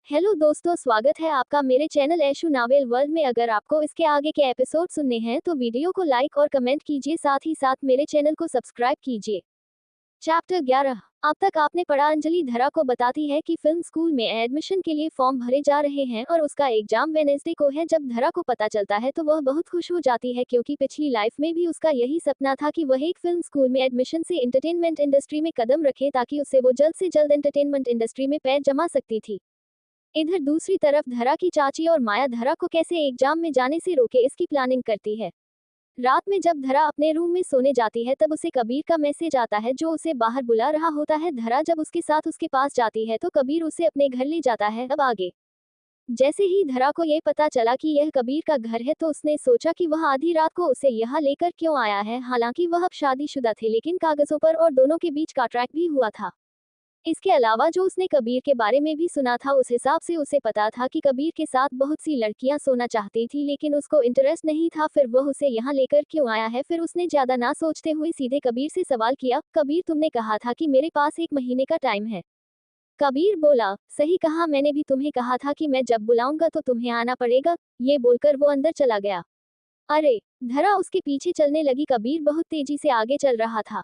Hello दोस्तों, स्वागत है आपका मेरे चैनल ऐशु नावेल वर्ल्ड में। अगर आपको इसके आगे के एपिसोड सुनने हैं तो वीडियो को लाइक और कमेंट कीजिए, साथ ही साथ मेरे चैनल को सब्सक्राइब कीजिए। चैप्टर 11। अब तक आपने पढ़ा। अंजलि धरा को बताती है कि फिल्म स्कूल में एडमिशन के लिए फॉर्म भरे जा रहे हैं और उसका एग्जाम वेनेसडे को है। जब धरा को पता चलता है तो वह बहुत खुश हो जाती है, क्योंकि पिछली लाइफ में भी उसका यही सपना था कि वह एक फिल्म स्कूल में एडमिशन से एंटरटेनमेंट इंडस्ट्री में कदम रखे, ताकि उससे वो जल्द से जल्द एंटरटेनमेंट इंडस्ट्री में पैर जमा सकती थी। इधर दूसरी तरफ धरा की चाची और माया धरा को कैसे एग्जाम में जाने से रोके, इसकी प्लानिंग करती है। रात में जब धरा अपने रूम में सोने जाती है तब उसे कबीर का मैसेज आता है, जो उसे बाहर बुला रहा होता है। धरा जब उसके साथ उसके पास जाती है तो कबीर उसे अपने घर ले जाता है। अब आगे। जैसे ही धरा को यह पता चला कि यह कबीर का घर है तो उसने सोचा कि वह आधी रात को उसे यहाँ लेकर क्यों आया है। हालांकि वह अब शादीशुदा थे, लेकिन कागजों पर और दोनों के बीच कॉन्ट्रैक्ट भी हुआ था। इसके अलावा जो उसने कबीर के बारे में भी सुना था, उस हिसाब से उसे पता था कि कबीर के साथ बहुत सी लड़कियां सोना चाहती थी, लेकिन उसको इंटरेस्ट नहीं था। फिर वह उसे यहाँ लेकर क्यों आया है। फिर उसने ज्यादा ना सोचते हुए सीधे कबीर से सवाल किया, कबीर तुमने कहा था कि मेरे पास 1 महीने का टाइम है। कबीर बोला, सही कहा, मैंने भी तुम्हें कहा था कि मैं जब बुलाऊंगा तो तुम्हें आना पड़ेगा। ये बोलकर वो अंदर चला गया। अरे! धरा उसके पीछे चलने लगी। कबीर बहुत तेजी से आगे चल रहा था।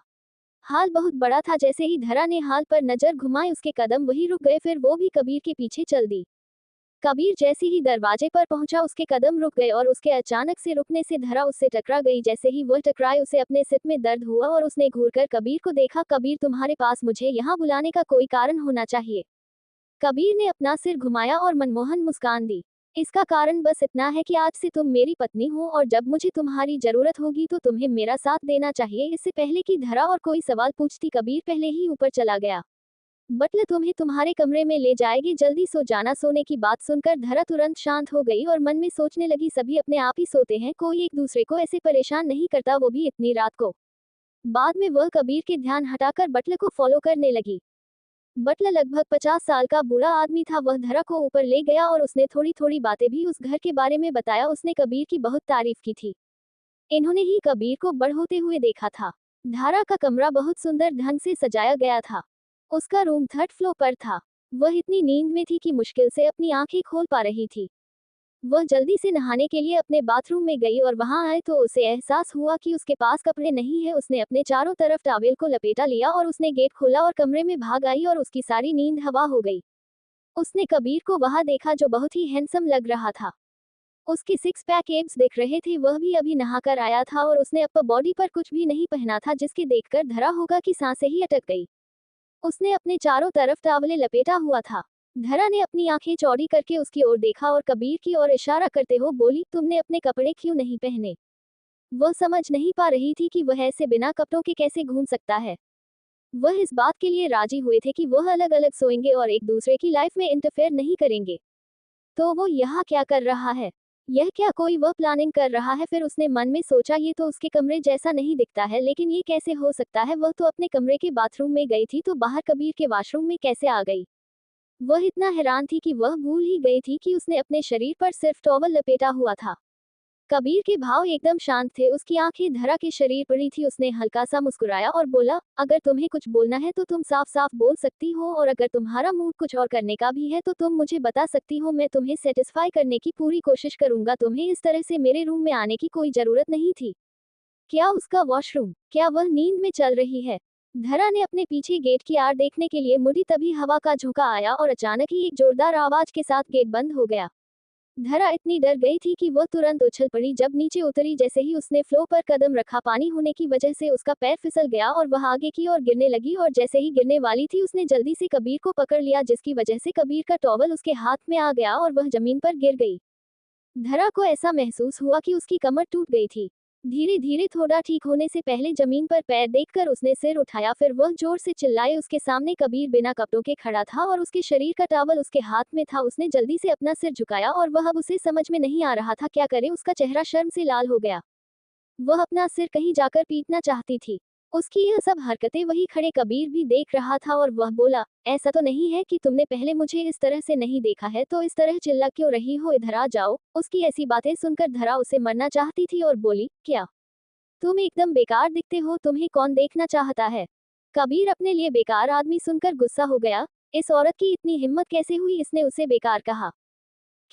हाल बहुत बड़ा था। जैसे ही धरा ने हाल पर नजर घुमाई उसके कदम वहीं रुक गए। फिर वो भी कबीर के पीछे चल दी। कबीर जैसे ही दरवाजे पर पहुंचा उसके कदम रुक गए और उसके अचानक से रुकने से धरा उससे टकरा गई। जैसे ही वह टकराई उसे अपने सिर में दर्द हुआ और उसने घूरकर कबीर को देखा। कबीर तुम्हारे पास मुझे यहाँ बुलाने का कोई कारण होना चाहिए। कबीर ने अपना सिर घुमाया और मनमोहन मुस्कान दी। इसका कारण बस इतना है कि आज से तुम मेरी पत्नी हो और जब मुझे तुम्हारी जरूरत होगी तो तुम्हें मेरा साथ देना चाहिए। इससे पहले कि धरा और कोई सवाल पूछती कबीर पहले ही ऊपर चला गया। बटलर तुम्हें तुम्हारे कमरे में ले जाएगी, जल्दी सो जाना। सोने की बात सुनकर धरा तुरंत शांत हो गई और मन में सोचने लगी, सभी अपने आप ही सोते हैं, कोई एक दूसरे को ऐसे परेशान नहीं करता, वो भी इतनी रात को। बाद में वह कबीर के ध्यान हटाकर बटलर को फॉलो करने लगी। बटलर लगभग 50 साल का बूढ़ा आदमी था। वह धरा को ऊपर ले गया और उसने थोड़ी थोड़ी बातें भी उस घर के बारे में बताया। उसने कबीर की बहुत तारीफ की थी। इन्होंने ही कबीर को बड़ होते हुए देखा था। धारा का कमरा बहुत सुंदर ढंग से सजाया गया था। उसका रूम 3rd फ्लोर पर था। वह इतनी नींद में थी कि मुश्किल से अपनी आंखें खोल पा रही थी। वह जल्दी से नहाने के लिए अपने बाथरूम में गई और वहां आए तो उसे एहसास हुआ कि उसके पास कपड़े नहीं है। उसने अपने चारों तरफ टॉवेल को लपेटा लिया और उसने गेट खोला और कमरे में भाग आई और उसकी सारी नींद हवा हो गई। उसने कबीर को वहां देखा, जो बहुत ही हैंडसम लग रहा था। उसके 6 पैक एब्स दिख रहे थे। वह भी अभी नहाकर आया था और उसने अपर बॉडी पर कुछ भी नहीं पहना था, जिसके देखकर धरा होगा कि सांसें ही अटक गई। उसने अपने चारों तरफ टॉवेल लपेटा हुआ था। धरा ने अपनी आंखें चौड़ी करके उसकी ओर देखा और कबीर की ओर इशारा करते हुए बोली, तुमने अपने कपड़े क्यों नहीं पहने। वह समझ नहीं पा रही थी कि वह ऐसे बिना कपड़ों के कैसे घूम सकता है। वह इस बात के लिए राजी हुए थे कि वह अलग अलग सोएंगे और एक दूसरे की लाइफ में इंटरफेयर नहीं करेंगे। तो वो यहाँ क्या कर रहा है। यह क्या कोई वह प्लानिंग कर रहा है। फिर उसने मन में सोचा, ये तो उसके कमरे जैसा नहीं दिखता है, लेकिन ये कैसे हो सकता है। वह तो अपने कमरे के बाथरूम में गई थी, तो बाहर कबीर के वॉशरूम में कैसे आ गई। वह इतना हैरान थी कि वह भूल ही गई थी कि उसने अपने शरीर पर सिर्फ टॉवल लपेटा हुआ था। कबीर के भाव एकदम शांत थे। उसकी आंखें धरा के शरीर पड़ी थी। उसने हल्का सा मुस्कुराया और बोला, अगर तुम्हें कुछ बोलना है तो तुम साफ साफ बोल सकती हो, और अगर तुम्हारा मूड कुछ और करने का भी है तो तुम मुझे बता सकती हो। मैं तुम्हें सेटिस्फाई करने की पूरी कोशिश करूंगा। तुम्हें इस तरह से मेरे रूम में आने की कोई जरूरत नहीं थी। क्या उसका वॉशरूम, क्या वह नींद में चल रही है। धरा ने अपने पीछे गेट की आड़ देखने के लिए मुड़ी, तभी हवा का झोंका आया और अचानक ही एक जोरदार आवाज के साथ गेट बंद हो गया। धरा इतनी डर गई थी कि वह तुरंत उछल पड़ी। जब नीचे उतरी, जैसे ही उसने फ्लोर पर कदम रखा, पानी होने की वजह से उसका पैर फिसल गया और वह आगे की ओर गिरने लगी। और जैसे ही गिरने वाली थी, उसने जल्दी से कबीर को पकड़ लिया, जिसकी वजह से कबीर का टॉवल उसके हाथ में आ गया और वह जमीन पर गिर गई। धरा को ऐसा महसूस हुआ कि उसकी कमर टूट गई थी। धीरे धीरे थोड़ा ठीक होने से पहले जमीन पर पैर देखकर उसने सिर उठाया। फिर वह जोर से चिल्लाए। उसके सामने कबीर बिना कपड़ों के खड़ा था और उसके शरीर का टॉवल उसके हाथ में था। उसने जल्दी से अपना सिर झुकाया और वह अब उसे समझ में नहीं आ रहा था क्या करे। उसका चेहरा शर्म से लाल हो गया। वह अपना सिर कहीं जाकर पीटना चाहती थी। उसकी यह सब हरकतें वही खड़े कबीर भी देख रहा था और वह बोला, ऐसा तो नहीं है कि तुमने पहले मुझे इस तरह से नहीं देखा है, तो इस तरह चिल्ला क्यों रही हो। इधर आ जाओ। उसकी ऐसी बातें सुनकर धरा उसे मरना चाहती थी और बोली, क्या तुम एकदम बेकार दिखते हो, तुम्हें कौन देखना चाहता है। कबीर अपने लिए बेकार आदमी सुनकर गुस्सा हो गया। इस औरत की इतनी हिम्मत कैसे हुई, इसने उसे बेकार कहा।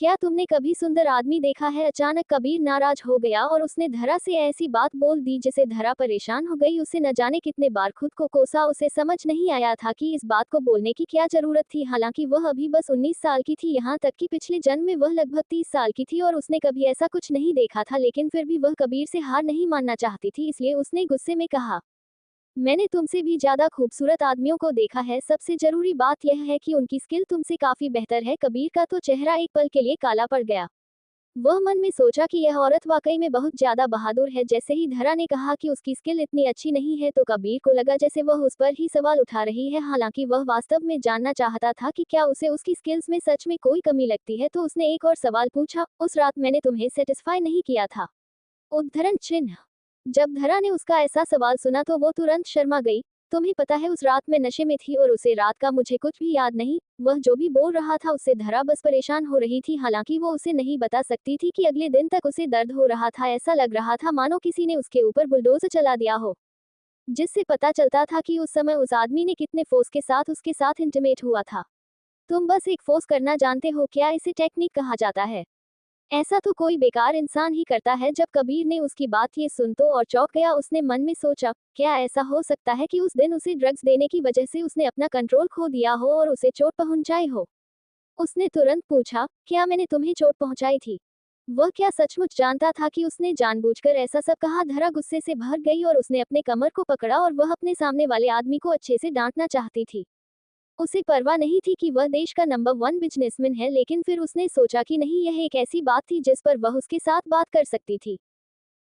क्या तुमने कभी सुंदर आदमी देखा है? अचानक कबीर नाराज हो गया और उसने धरा से ऐसी बात बोल दी जिसे धरा परेशान हो गई। उसे न जाने कितने बार खुद को कोसा, उसे समझ नहीं आया था कि इस बात को बोलने की क्या जरूरत थी। हालांकि वह अभी बस 19 साल की थी, यहाँ तक कि पिछले जन्म में वह लगभग 30 साल की थी और उसने कभी ऐसा कुछ नहीं देखा था। लेकिन फिर भी वह कबीर से हार नहीं मानना चाहती थी, इसलिए उसने गुस्से में कहा, मैंने तुमसे भी ज्यादा खूबसूरत आदमियों को देखा है। सबसे जरूरी बात यह है कि उनकी स्किल तुमसे काफी बेहतर है। कबीर का तो चेहरा एक पल के लिए काला पड़ गया। वह मन में सोचा कि यह औरत वाकई में बहुत ज्यादा बहादुर है। जैसे ही धरा ने कहा कि उसकी स्किल इतनी अच्छी नहीं है तो कबीर को लगा जैसे वह उस पर ही सवाल उठा रही है। हालांकि वह वास्तव में जानना चाहता था कि क्या उसे उसकी स्किल्स में सच में कोई कमी लगती है। तो उसने एक और सवाल पूछा, उस रात मैंने तुम्हें सेटिस्फाई नहीं किया था? उद्धरण चिन्ह। जब धरा ने उसका ऐसा सवाल सुना तो वो तुरंत शर्मा गई। तुम्हें पता है, उस रात मैं नशे में थी और उसे रात का मुझे कुछ भी याद नहीं। वह जो भी बोल रहा था उससे धरा बस परेशान हो रही थी। हालांकि वो उसे नहीं बता सकती थी कि अगले दिन तक उसे दर्द हो रहा था। ऐसा लग रहा था मानो किसी ने उसके ऊपर बुलडोजर चला दिया हो, जिससे पता चलता था कि उस समय उस आदमी ने कितने फोर्स के साथ उसके साथ इंटीमेट हुआ था। तुम बस एक फोर्स करना जानते हो क्या? इसे टेक्निक कहा जाता है। ऐसा तो कोई बेकार इंसान ही करता है। जब कबीर ने उसकी बात ये सुन तो और चौंक गया। उसने मन में सोचा, क्या ऐसा हो सकता है कि उस दिन उसे ड्रग्स देने की वजह से उसने अपना कंट्रोल खो दिया हो और उसे चोट पहुंचाई हो? उसने तुरंत पूछा, क्या मैंने तुम्हें चोट पहुंचाई थी? वह क्या सचमुच जानता था कि उसने जानबूझकर ऐसा सब कहा? धरा गुस्से से भर गई और उसने अपने कमर को पकड़ा और वह अपने सामने वाले आदमी को अच्छे से डांटना चाहती थी। उसे परवाह नहीं थी कि वह देश का नंबर 1 बिजनेसमैन है, लेकिन फिर उसने सोचा कि नहीं, यह एक ऐसी बात थी जिस पर वह उसके साथ बात कर सकती थी।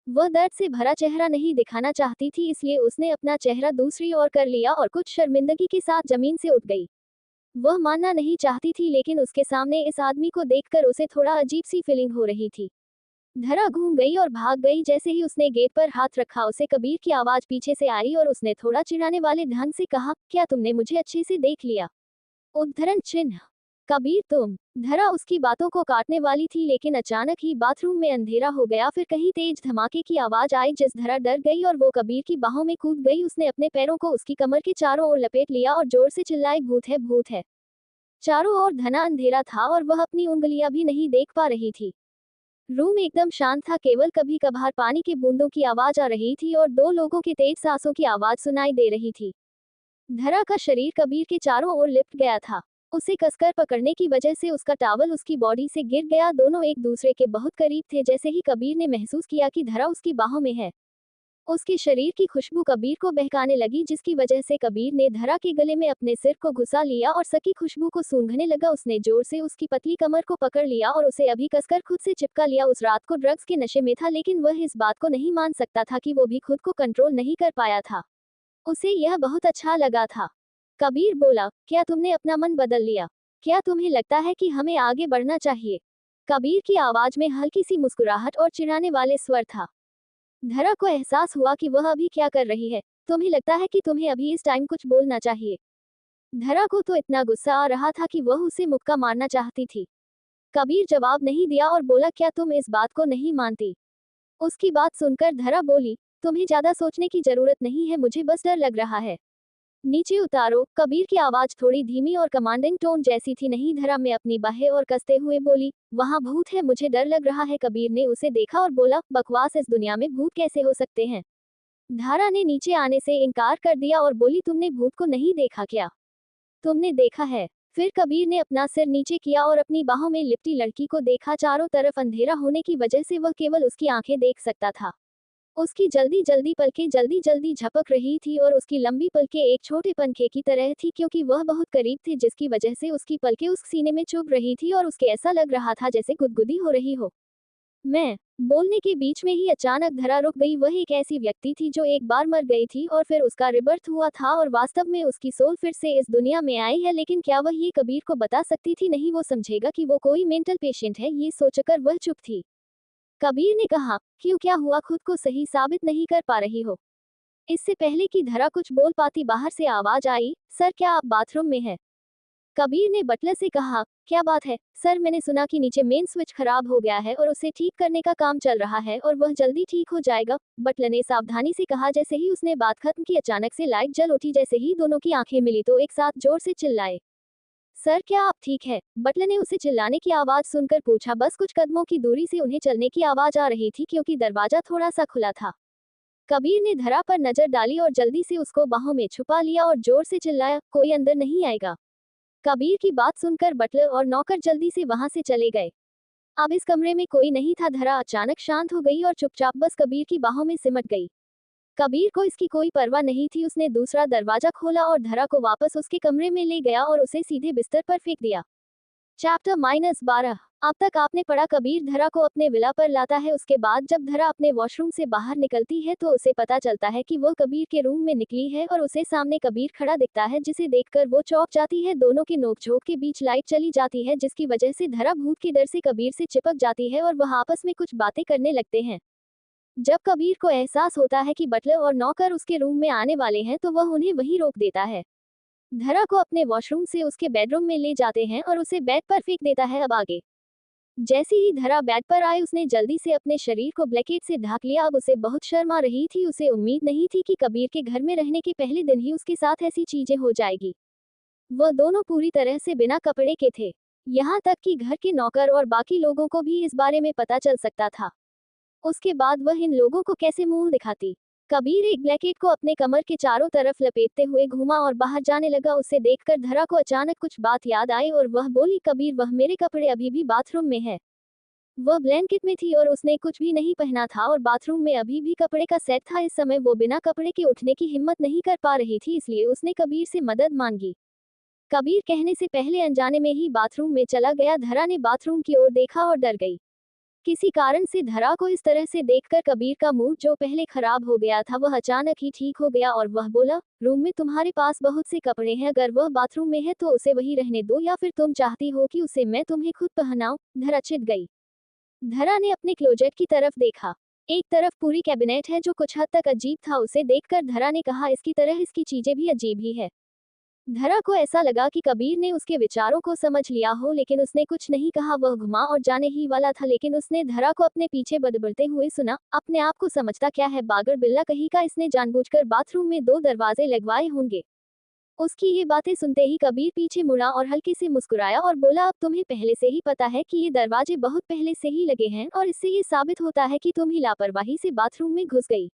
वह दर्द से भरा चेहरा नहीं दिखाना चाहती थी, इसलिए उसने अपना चेहरा दूसरी ओर कर लिया और कुछ शर्मिंदगी के साथ जमीन से उठ गई। वह मानना नहीं चाहती थी, लेकिन उसके सामने इस आदमी को देखकर उसे थोड़ा अजीब सी फीलिंग हो रही थी। धरा घूम गई और भाग गई। जैसे ही उसने गेट पर हाथ रखा उसे कबीर की आवाज पीछे से आई और उसने थोड़ा चिढ़ाने वाले ढंग से कहा, क्या तुमने मुझे अच्छे से देख लिया? उद्धरण चिन्ह। कबीर तुम। धरा उसकी बातों को काटने वाली थी, लेकिन अचानक ही बाथरूम में अंधेरा हो गया। फिर कहीं तेज धमाके की आवाज आई जिस धरा डर गई और वो कबीर की बाहों में कूद गई। उसने अपने पैरों को उसकी कमर के चारों ओर लपेट लिया और जोर से चिल्लाई, भूत है, भूत है। चारों ओर घना अंधेरा था और वह अपनी उंगलियां भी नहीं देख पा रही थी। रूम एकदम शांत था, केवल कभी कभार पानी की बूंदों की आवाज आ रही थी और दो लोगों की तेज सांसों की आवाज सुनाई दे रही थी। धरा का शरीर कबीर के चारों ओर लिपट गया था। उसे कसकर पकड़ने की वजह से उसका टॉवल उसकी बॉडी से गिर गया। दोनों एक दूसरे के बहुत करीब थे। जैसे ही कबीर ने महसूस किया कि धरा उसकी बाहों में है, उसके शरीर की खुशबू कबीर को बहकाने लगी, जिसकी वजह से कबीर ने धरा के गले में अपने सिर को घुसा लिया और सकी खुशबू को सूंघने लगा। उसने जोर से उसकी पतली कमर को पकड़ लिया और उसे अभी कसकर खुद से चिपका लिया। उस रात को ड्रग्स के नशे में था, लेकिन वह इस बात को नहीं मान सकता था कि वो भी खुद को कंट्रोल नहीं कर पाया था। उसे यह बहुत अच्छा लगा था। कबीर बोला, क्या तुमने अपना मन बदल लिया? क्या तुम्हें लगता है कि हमें आगे बढ़ना चाहिए? कबीर की आवाज में हल्की सी मुस्कुराहट और चिढ़ाने वाले स्वर था। धरा को एहसास हुआ कि वह अभी क्या कर रही है। तुम्हें लगता है कि तुम्हें अभी इस टाइम कुछ बोलना चाहिए? धरा को तो इतना गुस्सा आ रहा था कि वह उसे मुक्का मारना चाहती थी। कबीर जवाब नहीं दिया और बोला, क्या तुम इस बात को नहीं मानती? उसकी बात सुनकर धरा बोली, तुम्हें ज्यादा सोचने की जरूरत नहीं है, मुझे बस डर लग रहा है। नीचे उतारो। कबीर की आवाज थोड़ी धीमी और कमांडिंग टोन जैसी थी। नहीं, धरा में अपनी बाहें और कसते हुए बोली, वहां भूत है, मुझे डर लग रहा है। कबीर ने उसे देखा और बोला, बकवास, इस दुनिया में भूत कैसे हो सकते हैं? धारा ने नीचे आने से इनकार कर दिया और बोली, तुमने भूत को नहीं देखा क्या? तुमने देखा है। फिर कबीर ने अपना सिर नीचे किया और अपनी बाहों में लिपटी लड़की को देखा। चारों तरफ अंधेरा होने की वजह से वह केवल उसकी आंखें देख सकता था। उसकी जल्दी जल्दी झपक रही थी और उसकी लंबी पलकें एक छोटे पंखे की तरह थी, क्योंकि वह बहुत करीब थी, जिसकी वजह से उसकी पलकें उस सीने में चुभ रही थी और उसके ऐसा लग रहा था जैसे गुदगुदी हो रही हो। मैं बोलने के बीच में ही अचानक धरा रुक गई। वह एक ऐसी व्यक्ति थी जो एक बार मर गई थी और फिर उसका रिबर्थ हुआ था और वास्तव में उसकी सोल फिर से इस दुनिया में आई है। लेकिन क्या वह ये कबीर को बता सकती थी? नहीं, वो समझेगा कि वो कोई मेंटल पेशेंट है। ये सोचकर वह चुप थी। कबीर ने कहा, क्यों, क्या हुआ? खुद को सही साबित नहीं कर पा रही हो? इससे पहले कि धरा कुछ बोल पाती बाहर से आवाज आई, सर क्या आप बाथरूम में हैं? कबीर ने बटलर से कहा, क्या बात है सर? मैंने सुना कि नीचे मेन स्विच खराब हो गया है और उसे ठीक करने का काम चल रहा है और वह जल्दी ठीक हो जाएगा, बटलर ने सावधानी से कहा। जैसे ही उसने बात खत्म की अचानक से लाइट जल उठी। जैसे ही दोनों की आंखें मिली तो एक साथ जोर से चिल्लाए। सर क्या आप ठीक है? बटलर ने उसे चिल्लाने की आवाज सुनकर पूछा। बस कुछ कदमों की दूरी से उन्हें चलने की आवाज आ रही थी क्योंकि दरवाजा थोड़ा सा खुला था। कबीर ने धरा पर नजर डाली और जल्दी से उसको बाहों में छुपा लिया और जोर से चिल्लाया, कोई अंदर नहीं आएगा। कबीर की बात सुनकर बटलर और नौकर जल्दी से वहां से चले गए। अब इस कमरे में कोई नहीं था। धरा अचानक शांत हो गई और चुपचाप बस कबीर की बाहों में सिमट गई। कबीर को इसकी कोई परवाह नहीं थी। उसने दूसरा दरवाजा खोला और धरा को वापस उसके कमरे में ले गया और उसे सीधे बिस्तर पर फेंक दिया। चैप्टर -12। अब तक आपने पढ़ा। कबीर धरा को अपने विला पर लाता है। उसके बाद जब धरा अपने वॉशरूम से बाहर निकलती है तो उसे पता चलता है कि वो कबीर के रूम में निकली है और उसे सामने कबीर खड़ा दिखता है, जिसे देखकर वो चौंक जाती है। दोनों के नोकझोंक के बीच लाइट चली जाती है, जिसकी वजह से धरा भूत के डर से कबीर से चिपक जाती है और वह आपस में कुछ बातें करने लगते हैं। जब कबीर को एहसास होता है कि बटलर और नौकर उसके रूम में आने वाले हैं तो वह उन्हें वहीं रोक देता है। धरा को अपने वॉशरूम से उसके बेडरूम में ले जाते हैं और उसे बेड पर फेंक देता है। अब आगे जैसे ही धरा बेड पर आई उसने जल्दी से अपने शरीर को ब्लैंकेट से ढक लिया। अब उसे बहुत शर्म आ रही थी। उसे उम्मीद नहीं थी कि कबीर के घर में रहने के पहले दिन ही उसके साथ ऐसी चीजें हो जाएगी। वह दोनों पूरी तरह से बिना कपड़े के थे। यहाँ तक कि घर के नौकर और बाकी लोगों को भी इस बारे में पता चल सकता था। उसके बाद वह इन लोगों को कैसे मुंह दिखाती। कबीर एक ब्लैंकेट को अपने कमर के चारों तरफ लपेटते हुए घूमा और बाहर जाने लगा। उसे देखकर धरा को अचानक कुछ बात याद आई और वह बोली, कबीर वह मेरे कपड़े अभी भी बाथरूम में है। वह ब्लैंकेट में थी और उसने कुछ भी नहीं पहना था और बाथरूम में अभी भी कपड़े का सेट था। इस समय वो बिना कपड़े के उठने की हिम्मत नहीं कर पा रही थी, इसलिए उसने कबीर से मदद मांगी। कबीर कहने से पहले अनजाने में ही बाथरूम में चला गया। धरा ने बाथरूम की ओर देखा और डर गई। किसी कारण से धरा को इस तरह से देखकर कबीर का मूड जो पहले खराब हो गया था वह अचानक ही ठीक हो गया और वह बोला, रूम में तुम्हारे पास बहुत से कपड़े हैं, अगर वह बाथरूम में है तो उसे वही रहने दो या फिर तुम चाहती हो कि उसे मैं तुम्हें खुद पहनाऊं। धरा चिढ़ गई। धरा ने अपने क्लोजेट की तरफ देखा। एक तरफ पूरी कैबिनेट है जो कुछ हद तक अजीब था। उसे देखकर धरा ने कहा, इसकी तरह इसकी चीजें भी अजीब ही है। धरा को ऐसा लगा कि कबीर ने उसके विचारों को समझ लिया हो, लेकिन उसने कुछ नहीं कहा। वह घुमा और जाने ही वाला था, लेकिन उसने धरा को अपने पीछे बड़बड़ते हुए सुना, अपने आप को समझता क्या है, बागर बिल्ला कहीं का, इसने जानबूझकर बाथरूम में 2 दरवाजे लगवाए होंगे। उसकी ये बातें सुनते ही कबीर पीछे मुड़ा और हल्के से मुस्कुराया और बोला, अब तुम्हें पहले से ही पता है कि ये दरवाजे बहुत पहले से ही लगे हैं और इससे ये साबित होता है कि तुम ही लापरवाही से बाथरूम में घुस गई।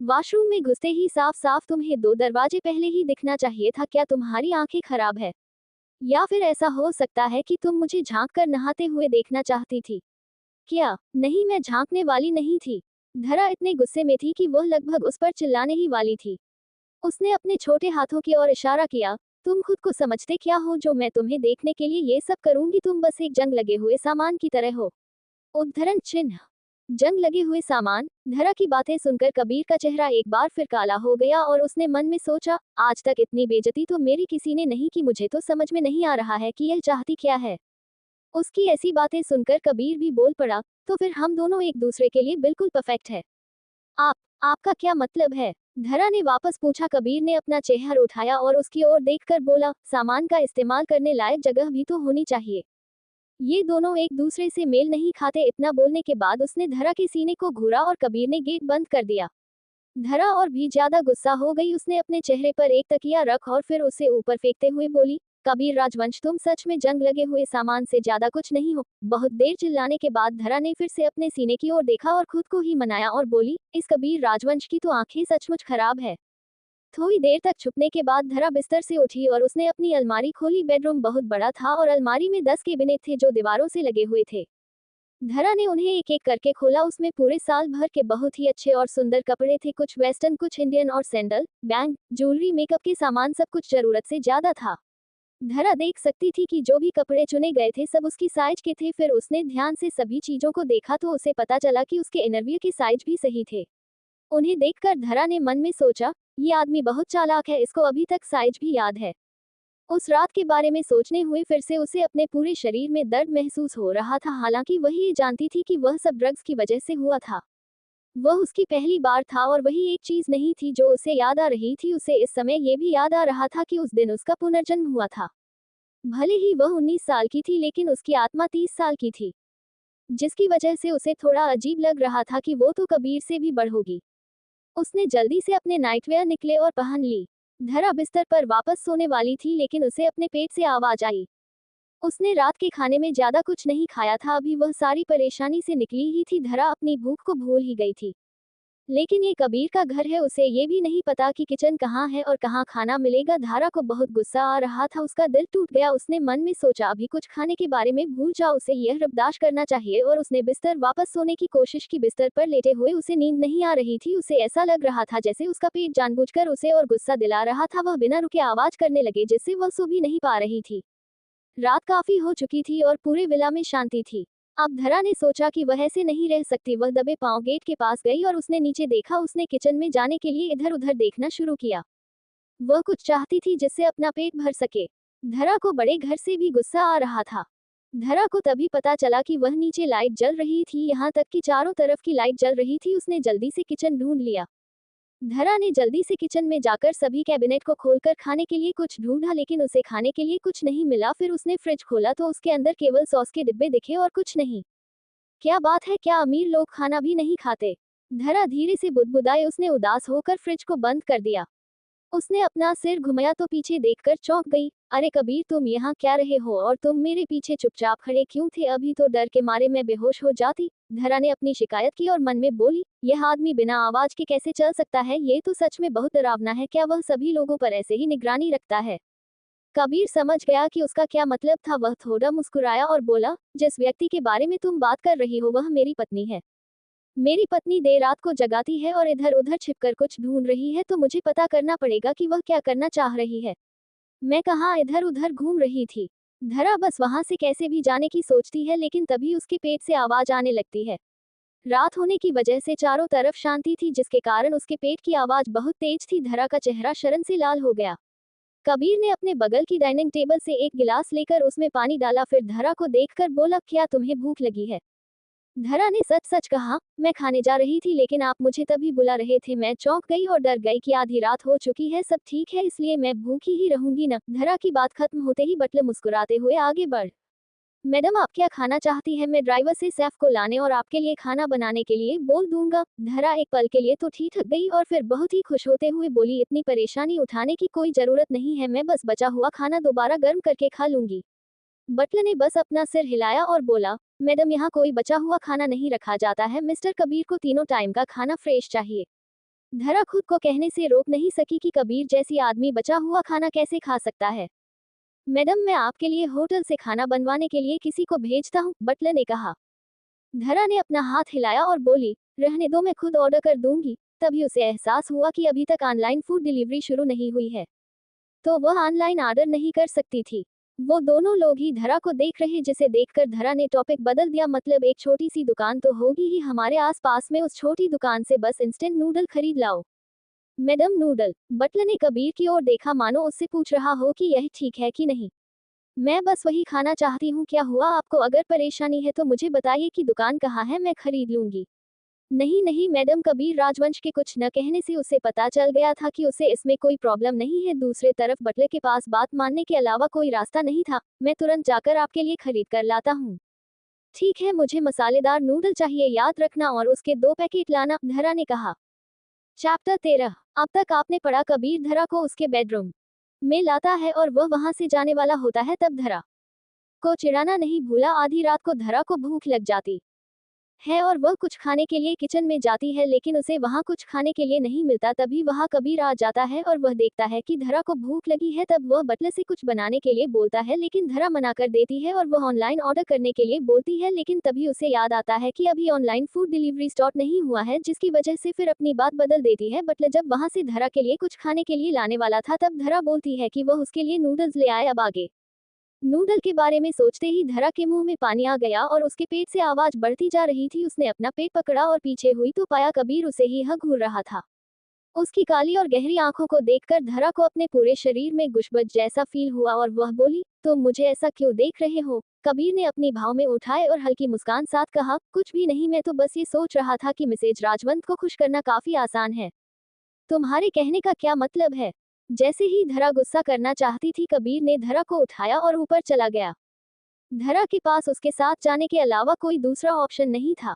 वॉशरूम में घुसते ही साफ साफ तुम्हें 2 दरवाजे पहले ही दिखना चाहिए था। क्या तुम्हारी आंखें खराब है? या फिर ऐसा हो सकता है कि तुम मुझे झांक कर नहाते हुए देखना चाहती थी? क्या? नहीं, मैं झांकने वाली नहीं थी। धरा इतने गुस्से में थी कि वह लगभग उस पर चिल्लाने ही वाली थी। उसने अपने छोटे हाथों की ओर इशारा किया, तुम खुद को समझते क्या हो जो मैं तुम्हें देखने के लिए ये सब करूंगी? तुम बस एक जंग लगे हुए सामान की तरह हो। उद्धरण चिन्ह। जंग लगे हुए सामान। धरा की बातें सुनकर कबीर का चेहरा एक बार फिर काला हो गया और उसने मन में सोचा, आज तक इतनी बेइज्जती तो मेरी किसी ने नहीं की। मुझे तो समझ में नहीं आ रहा है कि यह चाहती क्या है। उसकी ऐसी बातें सुनकर कबीर भी बोल पड़ा, तो फिर हम दोनों एक दूसरे के लिए बिल्कुल परफेक्ट है। आपका क्या मतलब है? धरा ने वापस पूछा। कबीर ने अपना चेहरा उठाया और उसकी ओर देखकर बोला, सामान का इस्तेमाल करने लायक जगह भी तो होनी चाहिए। ये दोनों एक दूसरे से मेल नहीं खाते। इतना बोलने के बाद उसने धरा के सीने को घूरा और कबीर ने गेट बंद कर दिया। धरा और भी ज्यादा गुस्सा हो गई। उसने अपने चेहरे पर एक तकिया रख और फिर उसे ऊपर फेंकते हुए बोली, कबीर राजवंश, तुम सच में जंग लगे हुए सामान से ज्यादा कुछ नहीं हो। बहुत देर चिल्लाने के बाद धरा ने फिर से अपने सीने की ओर देखा और खुद को ही मनाया और बोली, इस कबीर राजवंश की तो आंखें सचमुच खराब है। थोड़ी देर तक छुपने के बाद धरा बिस्तर से उठी और उसने अपनी अलमारी खोली। बेडरूम बहुत बड़ा था और अलमारी में 10 कैबिनेट थे जो दीवारों से लगे हुए थे। धरा ने उन्हें एक एक करके खोला। उसमें पूरे साल भर के बहुत ही अच्छे और सुंदर कपड़े थे, कुछ वेस्टर्न, कुछ इंडियन और सैंडल, बैंग, ज्वेलरी, मेकअप के सामान, सब कुछ जरूरत से ज्यादा था। धरा देख सकती थी कि जो भी कपड़े चुने गए थे सब उसकी साइज के थे। फिर उसने ध्यान से सभी चीजों को देखा तो उसे पता चला कि उसके इनरवियर के साइज भी सही थे। उन्हें देखकर धरा ने मन में सोचा, ये आदमी बहुत चालाक है, इसको अभी तक साइज भी याद है। उस रात के बारे में सोचने हुए फिर से उसे अपने पूरे शरीर में दर्द महसूस हो रहा था। हालांकि वह ये जानती थी कि वह सब ड्रग्स की वजह से हुआ था। वह उसकी पहली बार था और वही एक चीज नहीं थी जो उसे याद आ रही थी। उसे इस समय ये भी याद आ रहा था कि उस दिन उसका पुनर्जन्म हुआ था। भले ही वह 19 साल की थी लेकिन उसकी आत्मा 30 साल की थी, जिसकी वजह से उसे थोड़ा अजीब लग रहा था कि वो तो कबीर से भी बड़ होगी। उसने जल्दी से अपने नाइटवेयर निकले और पहन ली। धरा बिस्तर पर वापस सोने वाली थी लेकिन उसे अपने पेट से आवाज आई। उसने रात के खाने में ज्यादा कुछ नहीं खाया था, अभी वह सारी परेशानी से निकली ही थी। धरा अपनी भूख को भूल ही गई थी। लेकिन ये कबीर का घर है, उसे ये भी नहीं पता कि किचन कहाँ है और कहाँ खाना मिलेगा। धारा को बहुत गुस्सा आ रहा था, उसका दिल टूट गया। उसने मन में सोचा अभी कुछ खाने के बारे में भूल जाओ, उसे यह बर्दाश्त करना चाहिए और उसने बिस्तर वापस सोने की कोशिश की। बिस्तर पर लेटे हुए उसे नींद नहीं आ रही थी, उसे ऐसा लग रहा था जैसे उसका पेट जानबूझकर उसे और गुस्सा दिला रहा था। वह बिना रुके आवाज करने लगे जिससे वह सो भी नहीं पा रही थी। रात काफी हो चुकी थी और पूरे विला में शांति थी। अब धरा ने सोचा कि वह ऐसे नहीं रह सकती। वह दबे पांव गेट के पास गई और उसने नीचे देखा। उसने किचन में जाने के लिए इधर उधर देखना शुरू किया। वह कुछ चाहती थी जिससे अपना पेट भर सके। धरा को बड़े घर से भी गुस्सा आ रहा था। धरा को तभी पता चला कि वह नीचे लाइट जल रही थी, यहाँ तक कि चारों तरफ की लाइट जल रही थी। उसने जल्दी से किचन ढूंढ लिया। धरा ने जल्दी से किचन में जाकर सभी कैबिनेट को खोलकर खाने के लिए कुछ ढूंढा, लेकिन उसे खाने के लिए कुछ नहीं मिला। फिर उसने फ्रिज खोला तो उसके अंदर केवल सॉस के डिब्बे दिखे और कुछ नहीं। क्या बात है, क्या अमीर लोग खाना भी नहीं खाते? धरा धीरे से बुदबुदाए। उसने उदास होकर फ्रिज को बंद कर दिया। उसने अपना सिर घुमाया तो पीछे देखकर चौंक गई। अरे कबीर, तुम यहाँ क्या रहे हो और तुम मेरे पीछे चुपचाप खड़े क्यों थे? अभी तो डर के मारे मैं बेहोश हो जाती। धरा ने अपनी शिकायत की और मन में बोली, यह आदमी बिना आवाज के कैसे चल सकता है? ये तो सच में बहुत डरावना है। क्या वह सभी लोगों पर ऐसे ही निगरानी रखता है? कबीर समझ गया कि उसका क्या मतलब था। वह थोड़ा मुस्कुराया और बोला, जिस व्यक्ति के बारे में तुम बात कर रही हो वह मेरी पत्नी है। मेरी पत्नी देर रात को जगाती है और इधर उधर छिपकर कुछ ढूंढ रही है, तो मुझे पता करना पड़ेगा कि वह क्या करना चाह रही है। मैं कहाँ इधर उधर घूम रही थी। धरा बस वहां से कैसे भी जाने की सोचती है, लेकिन तभी उसके पेट से आवाज आने लगती है। रात होने की वजह से चारों तरफ शांति थी, जिसके कारण उसके पेट की आवाज बहुत तेज थी। धरा का चेहरा शर्म से लाल हो गया। कबीर ने अपने बगल की डाइनिंग टेबल से एक गिलास लेकर उसमें पानी डाला, फिर धरा को देखकर बोला, क्या तुम्हें भूख लगी है? धरा ने सच सच कहा, मैं खाने जा रही थी लेकिन आप मुझे तभी बुला रहे थे। मैं चौंक गई और डर गई कि आधी रात हो चुकी है। सब ठीक है, इसलिए मैं भूखी ही रहूंगी ना। धरा की बात खत्म होते ही बटलर मुस्कुराते हुए आगे बढ़, मैडम आप क्या खाना चाहती हैं? मैं ड्राइवर से शेफ को लाने और आपके लिए खाना बनाने के लिए बोल दूंगा। धरा एक पल के लिए तो ठीक गई और फिर बहुत ही खुश होते हुए बोली, इतनी परेशानी उठाने की कोई जरूरत नहीं है, मैं बस बचा हुआ खाना दोबारा गर्म करके खा लूंगी। बटलर ने बस अपना सिर हिलाया और बोला, मैडम यहाँ कोई बचा हुआ खाना नहीं रखा जाता है। मिस्टर कबीर को तीनों टाइम का खाना फ्रेश चाहिए। धरा खुद को कहने से रोक नहीं सकी कि कबीर जैसी आदमी बचा हुआ खाना कैसे खा सकता है। मैडम मैं आपके लिए होटल से खाना बनवाने के लिए किसी को भेजता हूँ, बटलर ने कहा। धरा ने अपना हाथ हिलाया और बोली, रहने दो, मैं खुद ऑर्डर कर दूंगी। तभी उसे एहसास हुआ कि अभी तक ऑनलाइन फूड डिलीवरी शुरू नहीं हुई है, तो वह ऑनलाइन ऑर्डर नहीं कर सकती थी। वो दोनों लोग ही धरा को देख रहे, जिसे देखकर धरा ने टॉपिक बदल दिया, मतलब एक छोटी सी दुकान तो होगी ही हमारे आसपास में, उस छोटी दुकान से बस इंस्टेंट नूडल खरीद लाओ। Madam noodle? बटलर ने कबीर की ओर देखा, मानो उससे पूछ रहा हो कि यह ठीक है कि नहीं। मैं बस वही खाना चाहती हूँ, क्या हुआ आपको? अगर परेशानी है तो मुझे बताइए कि दुकान कहाँ है, मैं खरीद लूंगी। नहीं नहीं मैडम, कबीर राजवंश के कुछ न कहने से उसे पता चल गया था कि उसे इसमें कोई प्रॉब्लम नहीं है। दूसरे तरफ बटलर के पास बात मानने के अलावा कोई रास्ता नहीं था। मैं तुरंत जाकर आपके लिए खरीद कर लाता हूँ। ठीक है, मुझे मसालेदार नूडल चाहिए, याद रखना, और उसके 2 पैकेट लाना, धरा ने कहा। चैप्टर 13। अब तक आपने पढ़ा। कबीर धरा को उसके बेडरूम में लाता है और वह वहां से जाने वाला होता है, तब धरा को चिढ़ाना नहीं भूला। आधी रात को धरा को भूख लग जाती है और वह कुछ खाने के लिए किचन में जाती है, लेकिन उसे वहां कुछ खाने के लिए नहीं मिलता। तभी वहां कबीर आ जाता है और वह देखता है कि धरा को भूख लगी है। तब वह बटलर से कुछ बनाने के लिए बोलता है, लेकिन धरा मना कर देती है और वह ऑनलाइन ऑर्डर करने के लिए बोलती है, लेकिन तभी उसे याद आता है कि अभी ऑनलाइन फूड डिलीवरी स्टार्ट नहीं हुआ है, जिसकी वजह से फिर अपनी बात बदल देती है। बटलर जब वहां से धरा के लिए कुछ खाने के लिए लाने वाला था, तब धरा बोलती है कि वह उसके लिए नूडल्स ले आए। अब आगे नूडल के बारे में सोचते ही धरा के मुंह में पानी आ गया और उसके पेट से आवाज बढ़ती जा रही थी। उसने अपना पेट पकड़ा और पीछे हुई तो पाया कबीर उसे ही घूर रहा था। उसकी काली और गहरी आंखों को देखकर धरा को अपने पूरे शरीर में गुशबज जैसा फील हुआ और वह बोली, तुम मुझे ऐसा क्यों देख रहे हो? कबीर ने अपनी भाव में उठाए और हल्की मुस्कान साथ कहा, कुछ भी नहीं, मैं तो बस ये सोच रहा था कि मिसेज राजवंत को खुश करना काफी आसान है। तुम्हारे कहने का क्या मतलब है? जैसे ही धरा गुस्सा करना चाहती थी, कबीर ने धरा को उठाया और ऊपर चला गया। धरा के पास उसके साथ जाने के अलावा कोई दूसरा ऑप्शन नहीं था।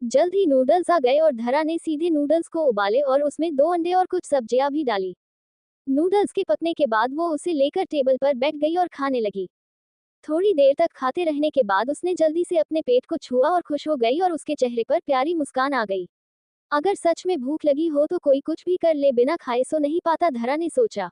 जल्द ही नूडल्स आ गए और धरा ने सीधे नूडल्स को उबाले और उसमें 2 अंडे और कुछ सब्जियां भी डाली। नूडल्स के पकने के बाद वो उसे लेकर टेबल पर बैठ गई और खाने लगी। थोड़ी देर तक खाते रहने के बाद उसने जल्दी से अपने पेट को छुआ और खुश हो गई और उसके चेहरे पर प्यारी मुस्कान आ गई। अगर सच में भूख लगी हो तो कोई कुछ भी कर ले, बिना खाए सो नहीं पाता, धरा ने सोचा।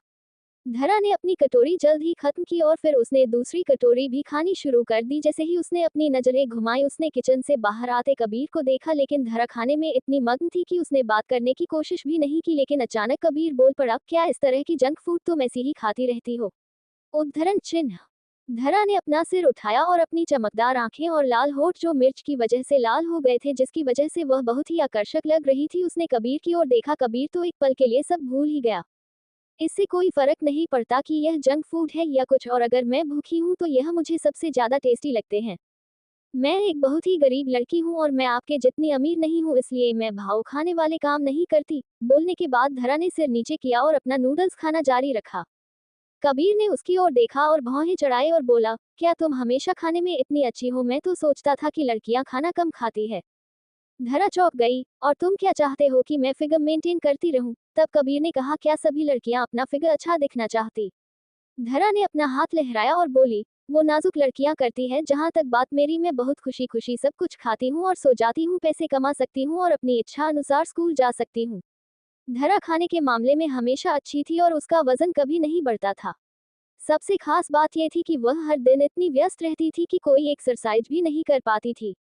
धरा ने अपनी कटोरी जल्द ही खत्म की और फिर उसने दूसरी कटोरी भी खानी शुरू कर दी। जैसे ही उसने अपनी नजरें घुमाई उसने किचन से बाहर आते कबीर को देखा, लेकिन धरा खाने में इतनी मग्न थी कि उसने बात करने की कोशिश भी नहीं की। लेकिन अचानक कबीर बोल पड़ा, क्या इस तरह की जंक फूड तुम ऐसी ही खाती रहती हो? उद्धरण चिन्ह। धरा ने अपना सिर उठाया और अपनी चमकदार आंखें और लाल होठ जो मिर्च की वजह से लाल हो गए थे, जिसकी वजह से वह बहुत ही आकर्षक लग रही थी, उसने कबीर की ओर देखा। कबीर तो एक पल के लिए सब भूल ही गया। इससे कोई फर्क नहीं पड़ता कि यह जंक फूड है या कुछ और, अगर मैं भूखी हूँ तो यह मुझे सबसे ज्यादा टेस्टी लगते हैं। मैं एक बहुत ही गरीब लड़की हूँ और मैं आपके जितनी अमीर नहीं हूँ, इसलिए मैं भाव खाने वाले काम नहीं करती। बोलने के बाद धरा ने सिर नीचे किया और अपना नूडल्स खाना जारी रखा। कबीर ने उसकी ओर देखा और भौहें चढ़ाए और बोला, क्या तुम हमेशा खाने में इतनी अच्छी हो? मैं तो सोचता था कि लड़कियां खाना कम खाती है। धरा चौंक गई। और तुम क्या चाहते हो कि मैं फिगर मेंटेन करती रहूं? तब कबीर ने कहा, क्या सभी लड़कियां अपना फिगर अच्छा दिखना चाहती? धरा ने अपना हाथ लहराया और बोली, वो नाजुक लड़कियां करती है। जहां तक बात मेरी, मैं बहुत खुशी खुशी सब कुछ खाती हूँ और सो जाती हूँ, पैसे कमा सकती हूँ और अपनी इच्छा अनुसार स्कूल जा सकती हूँ। धरा खाने के मामले में हमेशा अच्छी थी और उसका वजन कभी नहीं बढ़ता था। सबसे खास बात यह थी कि वह हर दिन इतनी व्यस्त रहती थी कि कोई एक्सरसाइज भी नहीं कर पाती थी।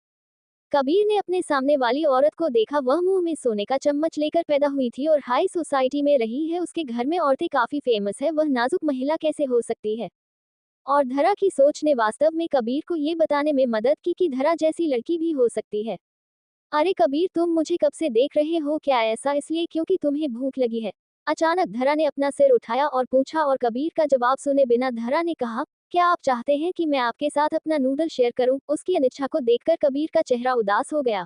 कबीर ने अपने सामने वाली औरत को देखा। वह मुंह में सोने का चम्मच लेकर पैदा हुई थी और हाई सोसाइटी में रही है। उसके घर में औरतें काफी फेमस है, वह नाजुक महिला कैसे हो सकती है? और धरा की सोच ने वास्तव में कबीर को ये बताने में मदद की कि धरा जैसी लड़की भी हो सकती है। अरे कबीर, तुम मुझे कब से देख रहे हो? क्या ऐसा इसलिए क्योंकि तुम्हें भूख लगी है? अचानक धरा ने अपना सिर उठाया और पूछा, और कबीर का जवाब सुने बिना धरा ने कहा, क्या आप चाहते हैं कि मैं आपके साथ अपना नूडल शेयर करूं? उसकी अनिच्छा को देखकर कबीर का चेहरा उदास हो गया।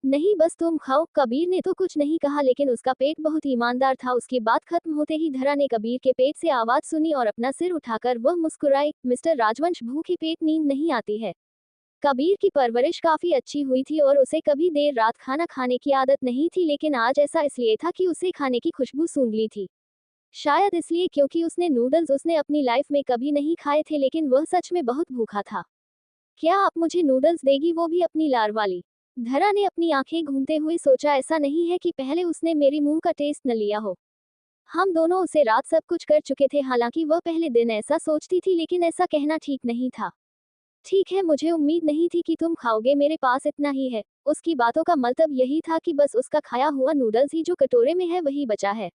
नहीं, बस तुम खाओ। कबीर ने तो कुछ नहीं कहा, लेकिन उसका पेट बहुत ईमानदार था। उसकी बात खत्म होते ही धरा ने कबीर के पेट से आवाज सुनी और अपना सिर उठाकर वह मुस्कुराई। मिस्टर राजवंश, भूखे पेट नींद नहीं आती है। कबीर की परवरिश काफी अच्छी हुई थी और उसे कभी देर रात खाना खाने की आदत नहीं थी, लेकिन आज ऐसा इसलिए था कि उसे खाने की खुशबू सूंघ ली थी। शायद इसलिए क्योंकि उसने नूडल्स उसने अपनी लाइफ में कभी नहीं खाए थे, लेकिन वह सच में बहुत भूखा था। क्या आप मुझे नूडल्स देगी, वो भी अपनी लार वाली? धरा ने अपनी आंखें घूमते हुए सोचा, ऐसा नहीं है कि पहले उसने मेरी मुंह का टेस्ट न लिया हो। हम दोनों उसे रात सब कुछ कर चुके थे। हालांकि वह पहले दिन ऐसा सोचती थी, लेकिन ऐसा कहना ठीक नहीं था। ठीक है, मुझे उम्मीद नहीं थी कि तुम खाओगे, मेरे पास इतना ही है। उसकी बातों का मतलब यही था कि बस उसका खाया हुआ नूडल्स ही जो कटोरे में है वही बचा है,